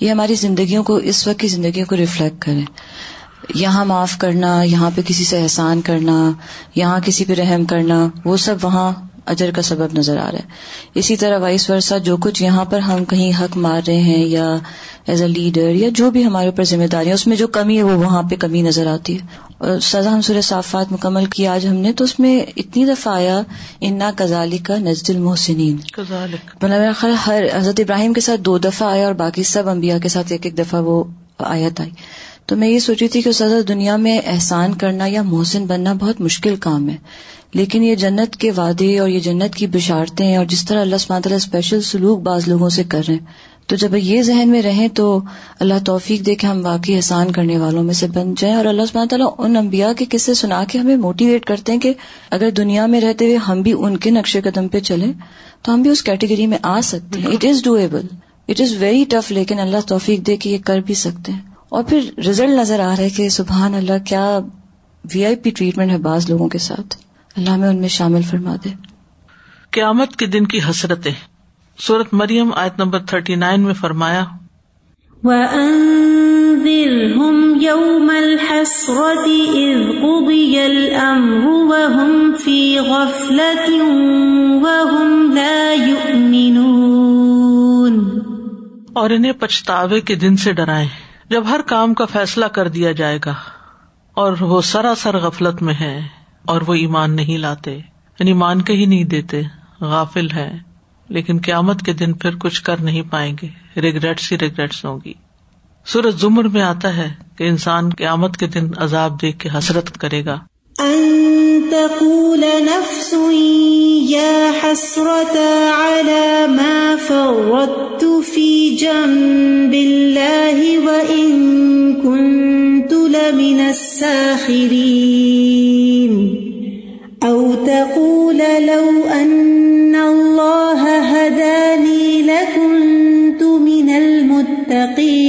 یہ ہماری زندگیوں کو, اس وقت کی زندگیوں کو ریفلیکٹ کریں. یہاں معاف کرنا, یہاں پہ کسی سے احسان کرنا, یہاں کسی پہ رحم کرنا, وہ سب وہاں اجر کا سبب نظر آ رہا ہے. اسی طرح وائس ورثہ, جو کچھ یہاں پر ہم کہیں حق مار رہے ہیں یا ایز اے لیڈر یا جو بھی ہمارے اوپر ذمہ داری ہے, اس میں جو کمی ہے وہ وہاں پہ کمی نظر آتی ہے. اور سزا ہم سورہ صافات مکمل کی آج ہم نے, تو اس میں اتنی دفعہ آیا انا کذالک نجزی المحسنین. میرا خیال ہر حضرت ابراہیم کے ساتھ 2 دفعہ آیا اور باقی سب انبیاء کے ساتھ 1 دفعہ وہ آیت آئی. تو میں یہ سوچی تھی کہ سزا دنیا میں احسان کرنا یا محسن بننا بہت مشکل کام ہے, لیکن یہ جنت کے وعدے اور یہ جنت کی بشارتیں اور جس طرح اللہ سبحانہ تعالیٰ اسپیشل سلوک بعض لوگوں سے کر رہے ہیں، تو جب یہ ذہن میں رہیں تو اللہ توفیق دے کہ ہم واقعی احسان کرنے والوں میں سے بن جائیں. اور اللہ سبحانہ تعالیٰ ان انبیاء کے قصے سنا کے ہمیں موٹیویٹ کرتے ہیں کہ اگر دنیا میں رہتے ہوئے ہم بھی ان کے نقش قدم پہ چلیں تو ہم بھی اس کیٹیگری میں آ سکتے ہیں. It is doable, it is very tough, لیکن اللہ توفیق دے کہ یہ کر بھی سکتے ہیں. اور پھر رزلٹ نظر آ رہا ہے کہ سبحان اللہ کیا VIP ٹریٹمنٹ ہے بعض لوگوں کے ساتھ. اللہ میں ان میں شامل فرما دے. قیامت کے دن کی حسرتیں. سورۃ مریم آیت نمبر 39 میں فرمایا وَأَنذِرْهُمْ يَوْمَ الْحَسْرَةِ إِذْ قُضِيَ الْأَمْرُ وَهُمْ فِي غَفْلَةٍ وَهُمْ لَا يُؤْمِنُونَ. اور انہیں پچھتاوے کے دن سے ڈرائیں جب ہر کام کا فیصلہ کر دیا جائے گا اور وہ سراسر غفلت میں ہیں اور وہ ایمان نہیں لاتے، یعنی مان کے ہی نہیں دیتے، غافل ہیں. لیکن قیامت کے دن پھر کچھ کر نہیں پائیں گے، ریگریٹس ہی ریگریٹس ہوں گی. سورۃ زمر میں آتا ہے کہ انسان قیامت کے دن عذاب دیکھ کے حسرت کرے گا. ان تقول نفس یا حسرة على ما فرطت في جنب الله وإن كنت لمن الساخرين أو تقول لو أن الله هداني لكنت من المتقين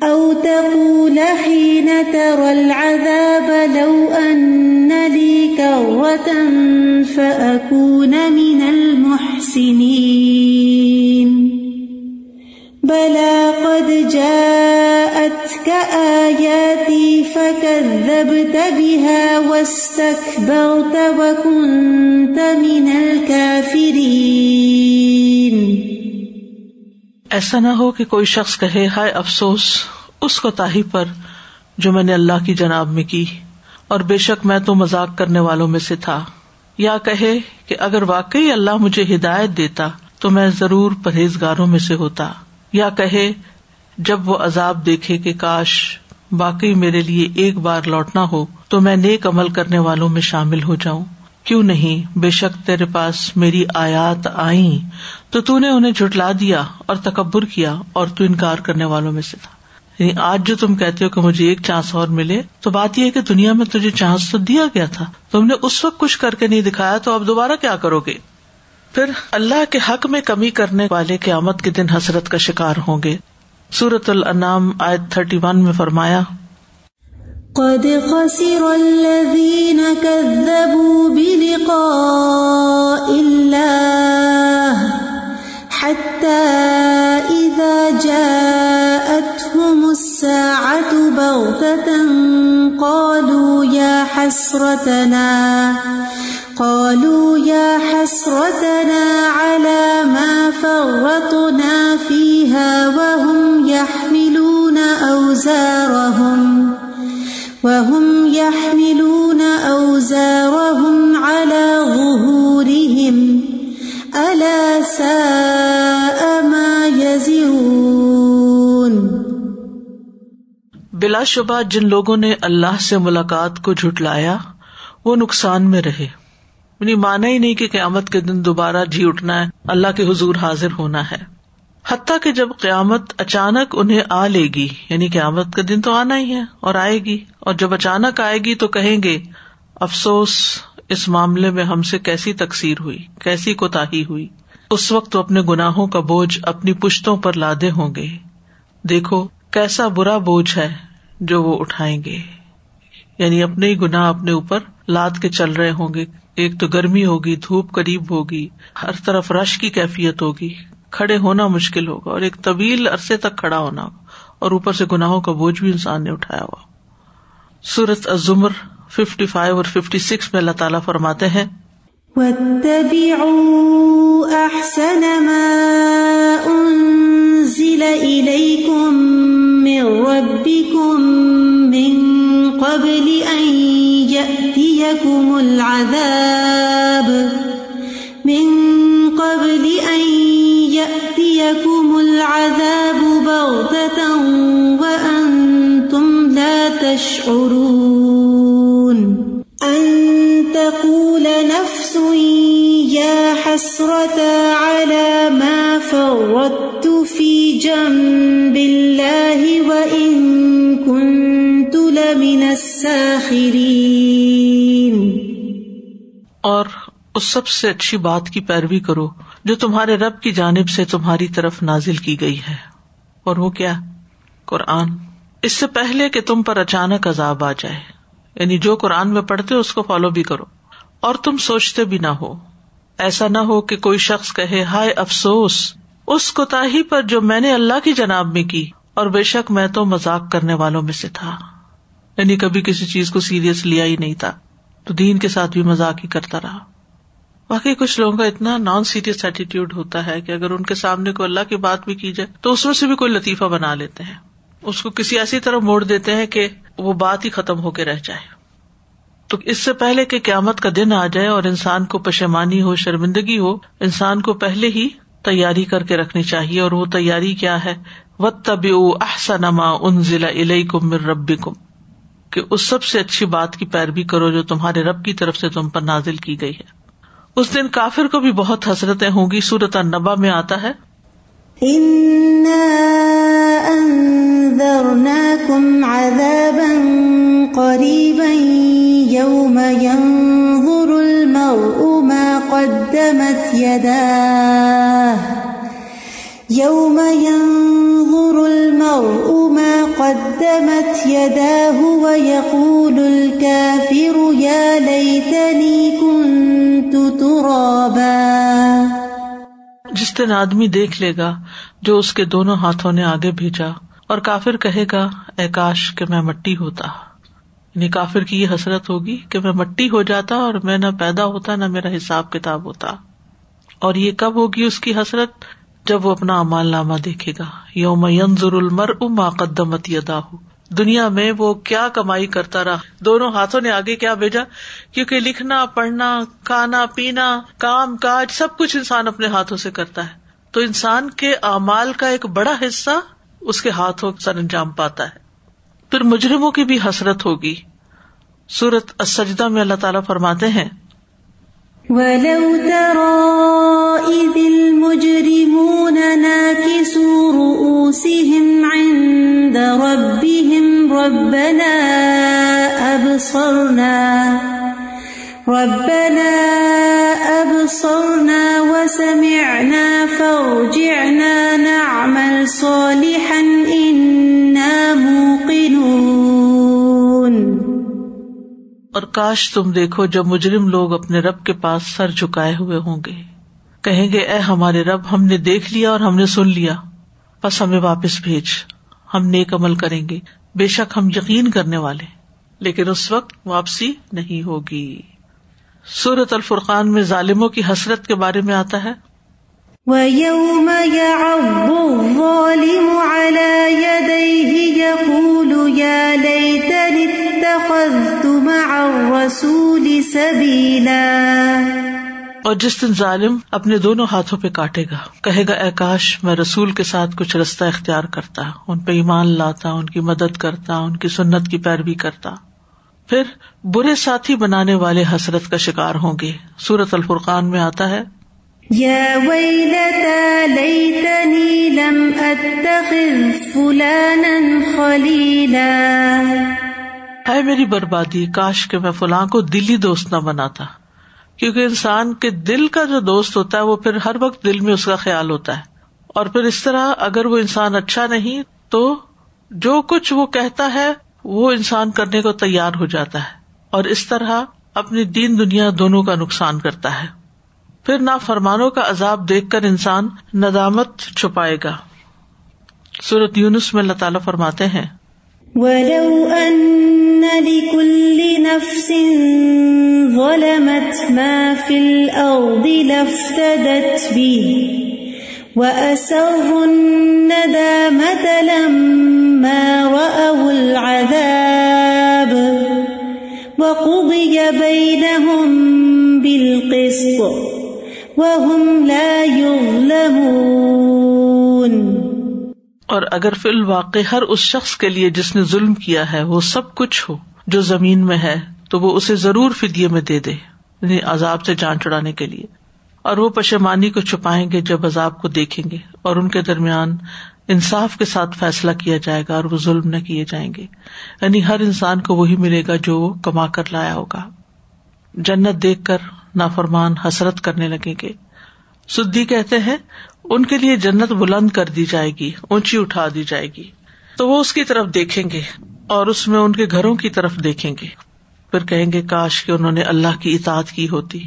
أو تقول حين ترى العذاب لو أن لي كرة فأكون من المحسنين بلى قد جاءتك آياتي فكذبت بها واستكبرت وكنت من الكافرين. ایسا نہ ہو کہ کوئی شخص کہے ہائے افسوس اس کوتاہی پر جو میں نے اللہ کی جناب میں کی، اور بے شک میں تو مذاق کرنے والوں میں سے تھا. یا کہے کہ اگر واقعی اللہ مجھے ہدایت دیتا تو میں ضرور پرہیزگاروں میں سے ہوتا. یا کہے جب وہ عذاب دیکھے کہ کاش واقعی میرے لیے ایک بار لوٹنا ہو تو میں نیک عمل کرنے والوں میں شامل ہو جاؤں. کیوں نہیں، بے شک تیرے پاس میری آیات آئیں تو تو نے انہیں جھٹلا دیا اور تکبر کیا اور تو انکار کرنے والوں میں سے تھا. یعنی آج جو تم کہتے ہو کہ مجھے ایک چانس اور ملے، تو بات یہ ہے کہ دنیا میں تجھے چانس تو دیا گیا تھا، تم نے اس وقت کچھ کر کے نہیں دکھایا، تو اب دوبارہ کیا کرو گے؟ پھر اللہ کے حق میں کمی کرنے والے قیامت کے دن حسرت کا شکار ہوں گے. سورۃ الانعام آیت 31 میں فرمایا قد خسر الذين كذبوا بلقاء الله حتى إذا جاءتهم الساعة بغتة قالوا يا حسرتنا على ما فرطنا فيها وهم يحملون أوزارهم على ظهورهم ألا ساء ما يزرون. بلا شبہ جن لوگوں نے اللہ سے ملاقات کو جھٹلایا وہ نقصان میں رہے. یعنی مانا ہی نہیں کہ قیامت کے دن دوبارہ جی اٹھنا ہے، اللہ کے حضور حاضر ہونا ہے. حتیٰ کہ جب قیامت اچانک انہیں آ لے گی، یعنی قیامت کا دن تو آنا ہی ہے اور آئے گی، اور جب اچانک آئے گی تو کہیں گے افسوس اس معاملے میں ہم سے کیسی تقصیر ہوئی، کیسی کوتاہی ہوئی. اس وقت وہ اپنے گناہوں کا بوجھ اپنی پشتوں پر لادے ہوں گے. دیکھو کیسا برا بوجھ ہے جو وہ اٹھائیں گے. یعنی اپنے ہی گناہ اپنے اوپر لاد کے چل رہے ہوں گے. ایک تو گرمی ہوگی، دھوپ قریب ہوگی، ہر طرف رش کی کیفیت ہوگی، کھڑے ہونا مشکل ہوگا، اور ایک طویل عرصے تک کھڑا ہونا ہوگا، اور اوپر سے گناہوں کا بوجھ بھی انسان نے اٹھایا ہوا. سورۃ الزمر 55 اور 56 میں اللہ تعالیٰ فرماتے ہیں وَاتَّبِعُوا أَحْسَنَ مَا أُنزِلَ إِلَيْكُم مِّن رَّبِّكُم مِّن قَبْلِ أَن يَأْتِيَكُمُ الْعَذَابُ بَغْتَةً وَأَنتُمْ لَا تَشْعُرُونَ. أَن فردت في جنب الله وإن كنت لمن الساخرين. اور اس سب سے اچھی بات کی پیروی کرو جو تمہارے رب کی جانب سے تمہاری طرف نازل کی گئی ہے، اور وہ کیا؟ قرآن. اس سے پہلے کہ تم پر اچانک عذاب آ جائے، یعنی جو قرآن میں پڑھتے ہو اس کو فالو بھی کرو، اور تم سوچتے بھی نہ ہو. ایسا نہ ہو کہ کوئی شخص کہے ہائے افسوس اس کوتاہی پر جو میں نے اللہ کی جناب میں کی، اور بے شک میں تو مذاق کرنے والوں میں سے تھا. یعنی کبھی کسی چیز کو سیریس لیا ہی نہیں تھا، تو دین کے ساتھ بھی مذاق ہی کرتا رہا. واقعی کچھ لوگوں کا اتنا نان سیریس ایٹیٹیوڈ ہوتا ہے کہ اگر ان کے سامنے کوئی اللہ کی بات بھی کی جائے تو اس میں سے بھی کوئی لطیفہ بنا لیتے ہیں، اس کو کسی ایسی طرح موڑ دیتے ہیں کہ وہ بات ہی ختم ہو کے رہ جائے. تو اس سے پہلے کہ قیامت کا دن آ جائے اور انسان کو پشیمانی ہو، شرمندگی ہو، انسان کو پہلے ہی تیاری کر کے رکھنی چاہیے. اور وہ تیاری کیا ہے؟ وَاتَّبِعُوا أَحْسَنَ مَا أُنزِلَ إِلَيْكُم مِّن رَّبِّكُم، کہ اس سب سے اچھی بات کی پیروی کرو جو تمہارے رب کی طرف سے تم پر نازل کی گئی ہے. اس دن کافر کو بھی بہت حسرتیں ہوں گی. سورۃ النبا میں آتا ہے إِنَّا أَنذَرْنَاكُمْ عَذَابًا قَرِيبًا يَوْمَ يَنظُرُ الْمَرْءُ مَا قَدَّمَتْ يَدَاهُ وَيَقُولُ الْكَافِرُ يَا لَيْتَنِي كُنتُ تُرَابًا. جس دن آدمی دیکھ لے گا جو اس کے دونوں ہاتھوں نے آگے بھیجا، اور کافر کہے گا اے کاش کہ میں مٹی ہوتا. یعنی کافر کی یہ حسرت ہوگی کہ میں مٹی ہو جاتا اور میں نہ پیدا ہوتا نہ میرا حساب کتاب ہوتا. اور یہ کب ہوگی اس کی حسرت؟ جب وہ اپنا اعمال نامہ دیکھے گا. یوم ینظر المرء ما قدمت یداہ، دنیا میں وہ کیا کمائی کرتا رہا، دونوں ہاتھوں نے آگے کیا بھیجا، کیونکہ لکھنا، پڑھنا، کھانا پینا، کام کاج سب کچھ انسان اپنے ہاتھوں سے کرتا ہے. تو انسان کے اعمال کا ایک بڑا حصہ اس کے ہاتھوں سر انجام پاتا ہے. پھر مجرموں کی بھی حسرت ہوگی. سورۃ السجدہ میں اللہ تعالیٰ فرماتے ہیں وَلَوْ تَرَىٰ إِذِ الْمُجْرِمُونَ نَاكِسُو رُءُوسِهِمْ عِندَ رَبِّهِمْ رَبَّنَا أَبْصَرْنَا وَسَمِعْنَا فَارْجِعْنَا نَعْمَلْ صَالِحًا إِنَّا مُوقِنُونَ. اور کاش تم دیکھو جب مجرم لوگ اپنے رب کے پاس سر جھکائے ہوئے ہوں گے، کہیں گے اے ہمارے رب، ہم نے دیکھ لیا اور ہم نے سن لیا، بس ہمیں واپس بھیج، ہم نیک عمل کریں گے، بے شک ہم یقین کرنے والے. لیکن اس وقت واپسی نہیں ہوگی. سورۃ الفرقان میں ظالموں کی حسرت کے بارے میں آتا ہے وَيَوْمَ يَعَضُّ الظَّالِمُ عَلَى يَدَيْهِ يَقُولُ يَا لَيْتَنِي اتَّخَذْتُ مَعَ الرَّسُولِ سَبِيلًا. اور جس دن ظالم اپنے دونوں ہاتھوں پہ کاٹے گا، کہے گا اے کاش میں رسول کے ساتھ کچھ رستہ اختیار کرتا، ان پہ ایمان لاتا، ان کی مدد کرتا، ان کی سنت کی پیروی کرتا. پھر برے ساتھی بنانے والے حسرت کا شکار ہوں گے. سورۃ الفرقان میں آتا ہے یا ویلتی لیتنی لم اتخذ فلانا خلیلا. ہے میری بربادی، کاش کہ میں فلاں کو دلی دوست نہ بناتا. کیونکہ انسان کے دل کا جو دوست ہوتا ہے وہ پھر ہر وقت دل میں اس کا خیال ہوتا ہے. اور پھر اس طرح اگر وہ انسان اچھا نہیں تو جو کچھ وہ کہتا ہے وہ انسان کرنے کو تیار ہو جاتا ہے، اور اس طرح اپنی دین دنیا دونوں کا نقصان کرتا ہے. پھر نافرمانوں کا عذاب دیکھ کر انسان ندامت چھپائے گا. سورۃ یونس میں اللہ تعالیٰ فرماتے ہیں وَلَوْ أَنَّ لِكُلِّ نَفْسٍ ظَلَمَتْ مَا فِي الْأَرْضِ لَافْتَدَتْ بِهِ وَأَسَرُّوا النَّدَامَةَ لَمَّا رَأَوُا الْعَذَابَ وَقُضِيَ بَيْنَهُم بِالْقِسْطِ وَهُمْ لَا يُظْلَمُونَ. اور اگر فی الواقع ہر اس شخص کے لیے جس نے ظلم کیا ہے وہ سب کچھ ہو جو زمین میں ہے تو وہ اسے ضرور فدیے میں دے دے، یعنی عذاب سے جان چھڑانے کے لیے. اور وہ پشیمانی کو چھپائیں گے جب عذاب کو دیکھیں گے، اور ان کے درمیان انصاف کے ساتھ فیصلہ کیا جائے گا اور وہ ظلم نہ کیے جائیں گے. یعنی ہر انسان کو وہی ملے گا جو وہ کما کر لایا ہوگا. جنت دیکھ کر نافرمان حسرت کرنے لگیں گے. سدی کہتے ہیں ان کے لیے جنت بلند کر دی جائے گی, اونچی اٹھا دی جائے گی, تو وہ اس کی طرف دیکھیں گے اور اس میں ان کے گھروں کی طرف دیکھیں گے. پھر کہیں گے کاش کہ انہوں نے اللہ کی اطاعت کی ہوتی.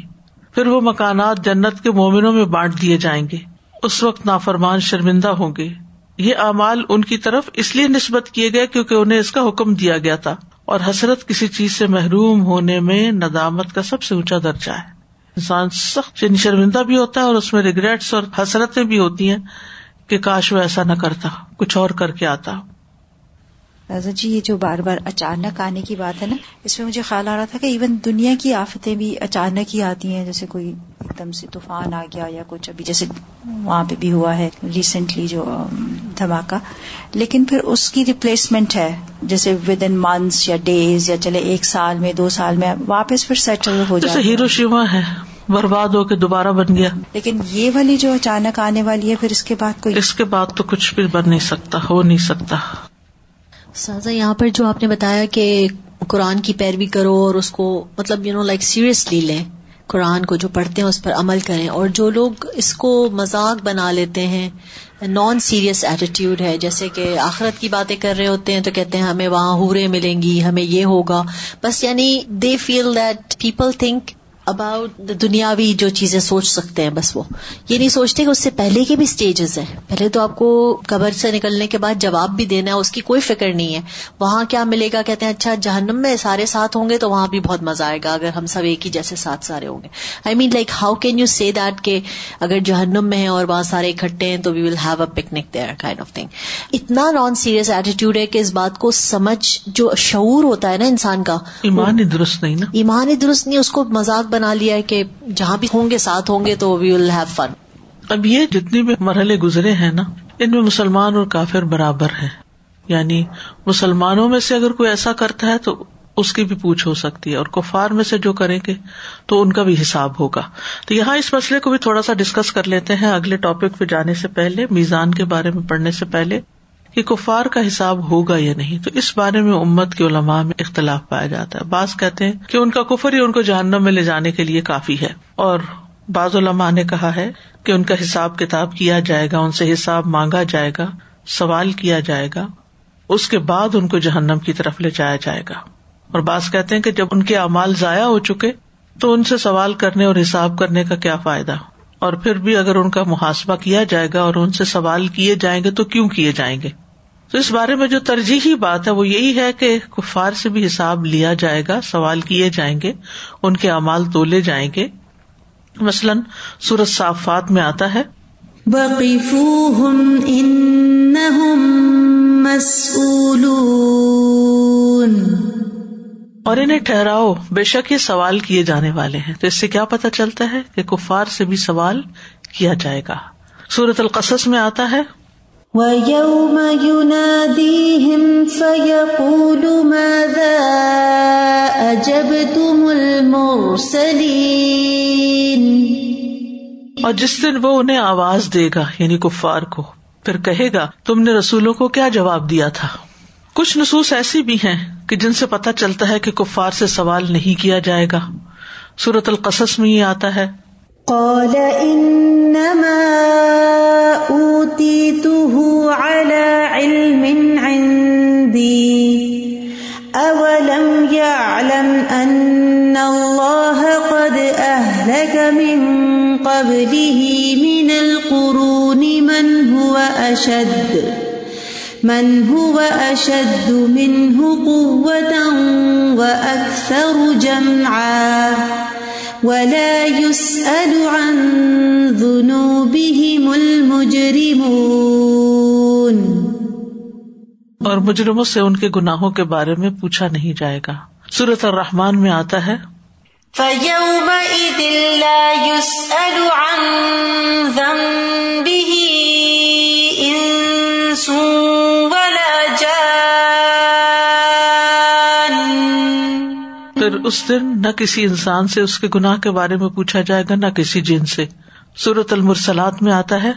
پھر وہ مکانات جنت کے مومنوں میں بانٹ دیے جائیں گے. اس وقت نافرمان شرمندہ ہوں گے. یہ اعمال ان کی طرف اس لیے نسبت کیے گئے کیونکہ انہیں اس کا حکم دیا گیا تھا, اور حسرت کسی چیز سے محروم ہونے میں ندامت کا سب سے اونچا درجہ ہے. انسان سخت شرمندہ بھی ہوتا ہے اور اس میں ریگریٹس اور حسرتیں بھی ہوتی ہیں کہ کاش وہ ایسا نہ کرتا, کچھ اور کر کے آتا. رضا جی یہ جو بار بار اچانک آنے کی بات ہے نا, اس میں مجھے خیال آ رہا تھا کہ ایون دنیا کی آفتیں بھی اچانک ہی آتی ہیں, جیسے کوئی ایک دم سے طوفان آ گیا یا کچھ, ابھی جیسے وہاں پہ بھی ہوا ہے ریسنٹلی جو دھماکہ, لیکن پھر اس کی ریپلیسمنٹ ہے جیسے ود ان منتھس یا ڈیز یا چلے 1 سال میں 2 سال میں واپس پھر سیٹل ہو جاتا ہے. جیسے ہیروشیما ہے, برباد ہو کے دوبارہ بن گیا. لیکن یہ والی جو اچانک آنے والی ہے پھر اس کے بعد تو کچھ بھی بن نہیں سکتا, ہو نہیں سکتا. سازا یہاں پر جو آپ نے بتایا کہ قرآن کی پیروی کرو اور اس کو مطلب لائک سیریسلی لیں, قرآن کو جو پڑھتے ہیں اس پر عمل کریں, اور جو لوگ اس کو مذاق بنا لیتے ہیں, نان سیریس ایٹیٹیوڈ ہے, جیسے کہ آخرت کی باتیں کر رہے ہوتے ہیں تو کہتے ہیں ہمیں وہاں حوریں ملیں گی, ہمیں یہ ہوگا, بس یعنی they feel that people think about دنیاوی جو چیزیں سوچ سکتے ہیں, بس وہ یہ نہیں سوچتے کہ اس سے پہلے کے بھی سٹیجز ہیں. پہلے تو آپ کو قبر سے نکلنے کے بعد جواب بھی دینا ہے, اس کی کوئی فکر نہیں ہے وہاں کیا ملے گا. کہتے ہیں اچھا جہنم میں سارے ساتھ ہوں گے تو وہاں بھی بہت مزہ آئے گا اگر ہم سب ایک ہی جیسے ساتھ سارے ہوں گے. آئی مین لائک ہاؤ کین یو سے دیٹ کہ اگر جہنم میں ہیں اور وہاں سارے اکٹھے ہیں تو we will have a picnic there kind of thing. اتنا نان سیریس ایٹیٹیوڈ ہے کہ اس بات کو سمجھ جو شعور ہوتا ہے نا انسان کا, ایمان ہی درست نہیں نا, ایمان ہی درست نہیں, اس کو مذاق بنا لیا ہے کہ جہاں بھی ہوں گے ساتھ ہوں گے تو وی ول ہیو فن. اب یہ جتنی بھی مرحلے گزرے ہیں نا, ان میں مسلمان اور کافر برابر ہیں. یعنی مسلمانوں میں سے اگر کوئی ایسا کرتا ہے تو اس کی بھی پوچھ ہو سکتی ہے, اور کفار میں سے جو کریں گے تو ان کا بھی حساب ہوگا. تو یہاں اس مسئلے کو بھی تھوڑا سا ڈسکس کر لیتے ہیں اگلے ٹاپک پہ جانے سے پہلے, میزان کے بارے میں پڑھنے سے پہلے, کہ کفار کا حساب ہوگا یا نہیں. تو اس بارے میں امت کے علماء میں اختلاف پایا جاتا ہے. بعض کہتے ہیں کہ ان کا کفر ہی ان کو جہنم میں لے جانے کے لیے کافی ہے, اور بعض علماء نے کہا ہے کہ ان کا حساب کتاب کیا جائے گا, ان سے حساب مانگا جائے گا, سوال کیا جائے گا, اس کے بعد ان کو جہنم کی طرف لے جایا جائے گا. اور بعض کہتے ہیں کہ جب ان کے اعمال ضائع ہو چکے تو ان سے سوال کرنے اور حساب کرنے کا کیا فائدہ, اور پھر بھی اگر ان کا محاسبہ کیا جائے گا اور ان سے سوال کیے جائیں گے تو کیوں کیے جائیں گے. تو اس بارے میں جو ترجیحی بات ہے وہ یہی ہے کہ کفار سے بھی حساب لیا جائے گا, سوال کیے جائیں گے, ان کے اعمال تولے جائیں گے. مثلاً سورۃ صافات میں آتا ہے وَقِفُوهُمْ إِنَّهُمْ مَسْئُولُونَ, اور انہیں ٹھہراؤ بے شک یہ سوال کیے جانے والے ہیں. تو اس سے کیا پتہ چلتا ہے کہ کفار سے بھی سوال کیا جائے گا. سورۃ القصص میں آتا ہے وَيَوْمَ يُنَادِيهِمْ فَيَقُولُ مَاذَا أَجَبْتُمُ الْمُرْسَلِينَ, اور جس دن وہ انہیں آواز دے گا یعنی کفار کو, پھر کہے گا تم نے رسولوں کو کیا جواب دیا تھا. کچھ نصوص ایسی بھی ہیں کہ جن سے پتہ چلتا ہے کہ کفار سے سوال نہیں کیا جائے گا. سورۃ القصص میں یہ آتا ہے قَالَ إِنَّمَا أُوتِيتُهُ عَلَى عِلْمٍ عِنْدِي أَوَلَمْ يَعْلَمْ أَنَّ اللَّهَ قَدْ أَهْلَكَ مِنْ قَبْلِهِ مِنَ الْقُرُونِ مَنْ هُوَ أَشَدُّ مِنْهُ قُوَّةً وَأَكْثَرُ جَمْعًا وَلَا يُسْأَلُ عَنْ ذُنُوبِهِمُ الْمُجْرِمُونَ, اور مجرموں سے ان کے گناہوں کے بارے میں پوچھا نہیں جائے گا. سورۃ الرحمن میں آتا ہے فَيَوْمَئِذٍ لَا يُسْأَلُ عَنْ ذَنبِهِ إِنسٌ وَلَا جَانٌ, پھر اس دن نہ کسی انسان سے اس کے گناہ کے بارے میں پوچھا جائے گا نہ کسی جن سے. سورۃ المرسلات میں آتا ہے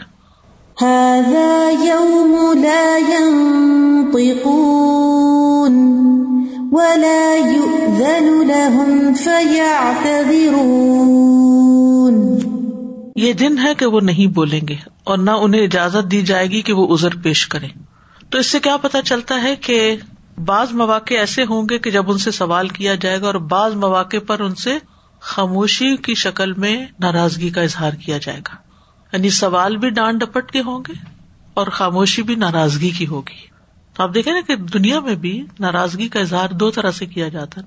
هذا يوم لا ينطقون ولا يؤذن لهم فيعتذرون. یہ دن ہے کہ وہ نہیں بولیں گے اور نہ انہیں اجازت دی جائے گی کہ وہ عذر پیش کریں. تو اس سے کیا پتا چلتا ہے کہ بعض مواقع ایسے ہوں گے کہ جب ان سے سوال کیا جائے گا اور بعض مواقع پر ان سے خاموشی کی شکل میں ناراضگی کا اظہار کیا جائے گا. یعنی سوال بھی ڈانٹ ڈپٹ کے ہوں گے اور خاموشی بھی ناراضگی کی ہوگی. تو آپ دیکھیں نا کہ دنیا میں بھی ناراضگی کا اظہار دو طرح سے کیا جاتا ہے،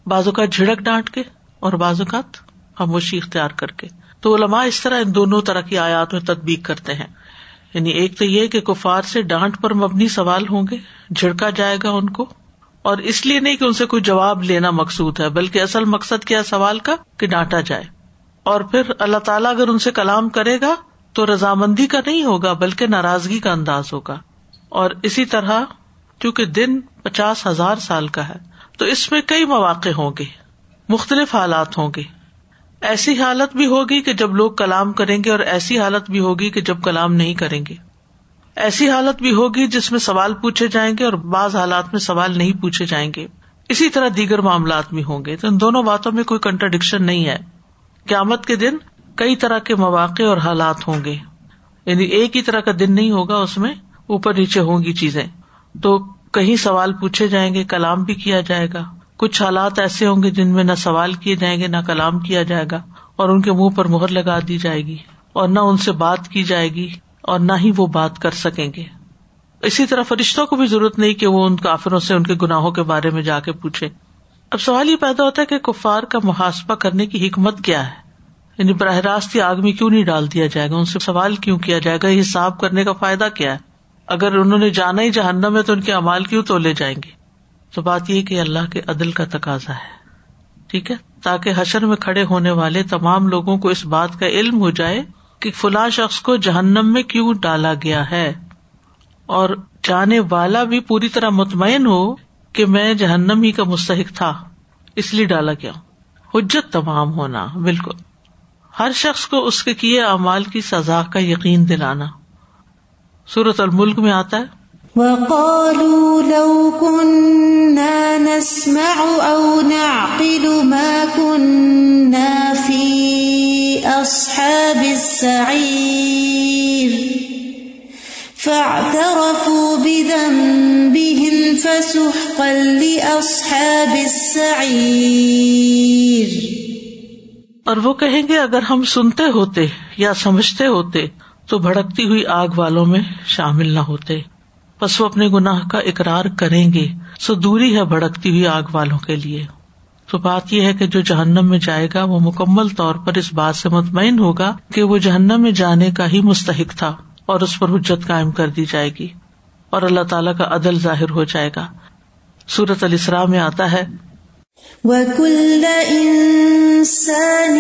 بعض اوقات جھڑک ڈانٹ کے اور بعض اوقات خاموشی اختیار کر کے. تو علماء اس طرح ان دونوں طرح کی آیات میں تطبیق کرتے ہیں. یعنی ایک تو یہ کہ کفار سے ڈانٹ پر مبنی سوال ہوں گے، جھڑکا جائے گا ان کو، اور اس لیے نہیں کہ ان سے کوئی جواب لینا مقصود ہے، بلکہ اصل مقصد کیا سوال کا کہ ڈانٹا جائے. اور پھر اللہ تعالیٰ اگر ان سے کلام کرے گا تو رضامندی کا نہیں ہوگا بلکہ ناراضگی کا انداز ہوگا. اور اسی طرح چونکہ دن 50,000 سال کا ہے تو اس میں کئی مواقع ہوں گے، مختلف حالات ہوں گے. ایسی حالت بھی ہوگی کہ جب لوگ کلام کریں گے اور ایسی حالت بھی ہوگی کہ جب کلام نہیں کریں گے. ایسی حالت بھی ہوگی جس میں سوال پوچھے جائیں گے اور بعض حالات میں سوال نہیں پوچھے جائیں گے. اسی طرح دیگر معاملات بھی ہوں گے. تو ان دونوں باتوں میں کوئی کنٹراڈکشن نہیں ہے. قیامت کے دن کئی طرح کے مواقع اور حالات ہوں گے، یعنی ایک ہی طرح کا دن نہیں ہوگا، اس میں اوپر نیچے ہوں گی چیزیں. تو کہیں سوال پوچھے جائیں گے، کلام بھی کیا جائے گا. کچھ حالات ایسے ہوں گے جن میں نہ سوال کیے جائیں گے نہ کلام کیا جائے گا، اور ان کے منہ پر مہر لگا دی جائے گی اور نہ ان سے بات کی جائے گی اور نہ ہی وہ بات کر سکیں گے. اسی طرح فرشتوں کو بھی ضرورت نہیں کہ وہ ان کافروں سے ان کے گناہوں کے بارے میں جا کے پوچھے. اب سوال یہ پیدا ہوتا ہے کہ کفار کا محاسبہ کرنے کی حکمت کیا ہے؟ یعنی براہ راست آگ میں کیوں نہیں ڈال دیا جائے گا، ان سے سوال کیوں کیا جائے گا، یہ حساب کرنے کا فائدہ کیا ہے؟ اگر انہوں نے جانا ہی جہنم ہے تو ان کے اعمال کیوں تولے جائیں گے؟ تو بات یہ کہ اللہ کے عدل کا تقاضا ہے، ٹھیک ہے، تاکہ حشر میں کھڑے ہونے والے تمام لوگوں کو اس بات کا علم ہو جائے کہ فلاں شخص کو جہنم میں کیوں ڈالا گیا ہے، اور جانے والا بھی پوری طرح مطمئن ہو کہ میں جہنم ہی کا مستحق تھا اس لیے ڈالا گیا. حجت تمام ہونا، بالکل ہر شخص کو اس کے کیے اعمال کی سزا کا یقین دلانا. سورۃ الملک میں آتا ہے وَقَالُوا لَوْ كُنَّا نَسْمَعُ أَوْ نَعْقِلُ مَا كُنَّا فِي أَصْحَابِ السَّعِيرِ فَاعْتَرَفُوا بِذَنبِهِمْ فَسُحْقًا لِأَصْحَابِ السَّعِيرِ. اور وہ کہیں گے اگر ہم سنتے ہوتے یا سمجھتے ہوتے تو بھڑکتی ہوئی آگ والوں میں شامل نہ ہوتے. پس وہ اپنے گناہ کا اقرار کریں گے، سو دوری ہے بھڑکتی ہوئی آگ والوں کے لیے. تو بات یہ ہے کہ جو جہنم میں جائے گا وہ مکمل طور پر اس بات سے مطمئن ہوگا کہ وہ جہنم میں جانے کا ہی مستحق تھا، اور اس پر حجت قائم کر دی جائے گی اور اللہ تعالیٰ کا عدل ظاہر ہو جائے گا. سورۃ الاسراء میں آتا ہے وَكُلَّ إِنسَانٍ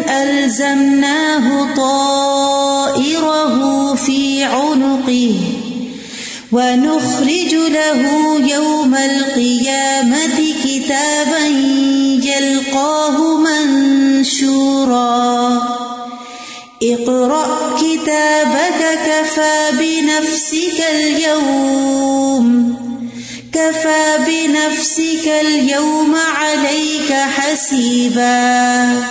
أَلْزَمْنَاهُ طَائِرَهُ فِي عُنُقِهِ وَنُخْرِجُ لَهُ يَوْمَ الْقِيَامَةِ كِتَابًا يَلْقَاهُ مَنشُورًا اقْرَأْ كِتَابَكَ كَفَى بِنَفْسِكَ الْيَوْمَ عَلَيْكَ حَسِيبًا.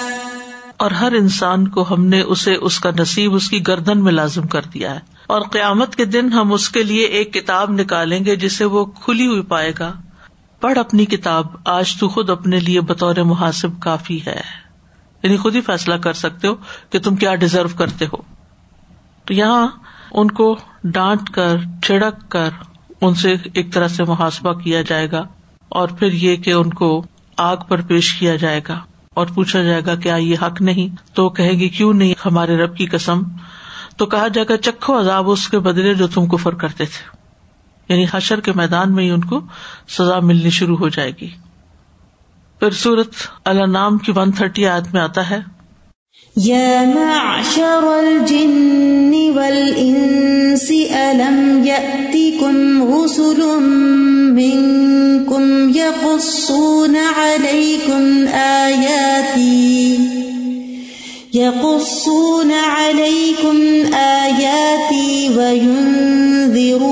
اور ہر انسان کو ہم نے اسے اس کا نصیب اس کی گردن میں لازم کر دیا ہے، اور قیامت کے دن ہم اس کے لیے ایک کتاب نکالیں گے جسے وہ کھلی ہوئی پائے گا. پڑھ اپنی کتاب، آج تو خود اپنے لیے بطور محاسب کافی ہے. یعنی خود ہی فیصلہ کر سکتے ہو کہ تم کیا ڈیزرو کرتے ہو. تو یہاں ان کو ڈانٹ کر چھڑک کر ان سے ایک طرح سے محاسبہ کیا جائے گا، اور پھر یہ کہ ان کو آگ پر پیش کیا جائے گا اور پوچھا جائے گا کیا یہ حق نہیں؟ تو کہے گی کیوں نہیں، ہمارے رب کی قسم. تو کہا جائے گا چکھو عذاب اس کے بدلے جو تم کفر کرتے تھے. یعنی حشر کے میدان میں ہی ان کو سزا ملنی شروع ہو جائے گی. پھر سورۃ الانعام کی 130 آیت میں آتا ہے یا معشر الجن والانس الم یأتکم رسل منکم یقصون علیکم آیاتی وينذرونكم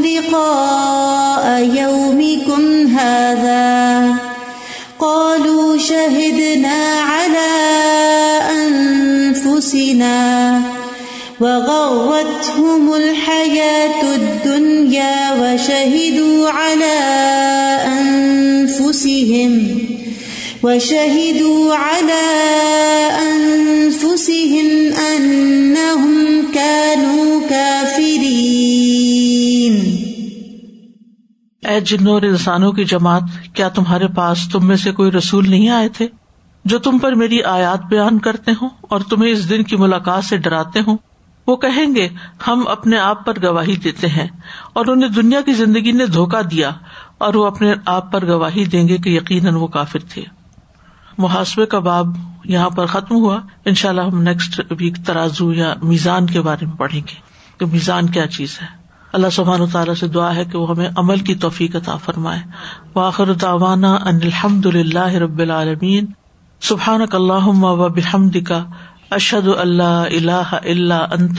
لقاء يومكم هذا قالوا شهدنا على أنفسنا وغرتهم الحياة الدنيا وشهدوا على أنفسهم أنهم كانوا كافرين. اے جنوں اور انسانوں کی جماعت، کیا تمہارے پاس تم میں سے کوئی رسول نہیں آئے تھے جو تم پر میری آیات بیان کرتے ہوں اور تمہیں اس دن کی ملاقات سے ڈراتے ہوں؟ وہ کہیں گے ہم اپنے آپ پر گواہی دیتے ہیں، اور انہیں دنیا کی زندگی نے دھوکہ دیا، اور وہ اپنے آپ پر گواہی دیں گے کہ یقیناً وہ کافر تھے. محاسبے کا باب یہاں پر ختم ہوا. انشاءاللہ ہم نیکسٹ ویک ترازو یا میزان کے بارے میں پڑھیں گے کہ میزان کیا چیز ہے. اللہ سبحانہ وتعالیٰ سے دعا ہے کہ وہ ہمیں عمل کی توفیق عطا فرمائے. وآخر دعوانا ان الحمد للہ رب العالمین. سبحانک اللہم وبحمدک، اشہد ان لا الہ الا انت،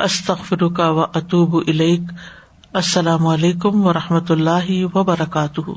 استغفرک واتوب الیک. السلام علیکم ورحمۃ اللہ وبرکاتہ.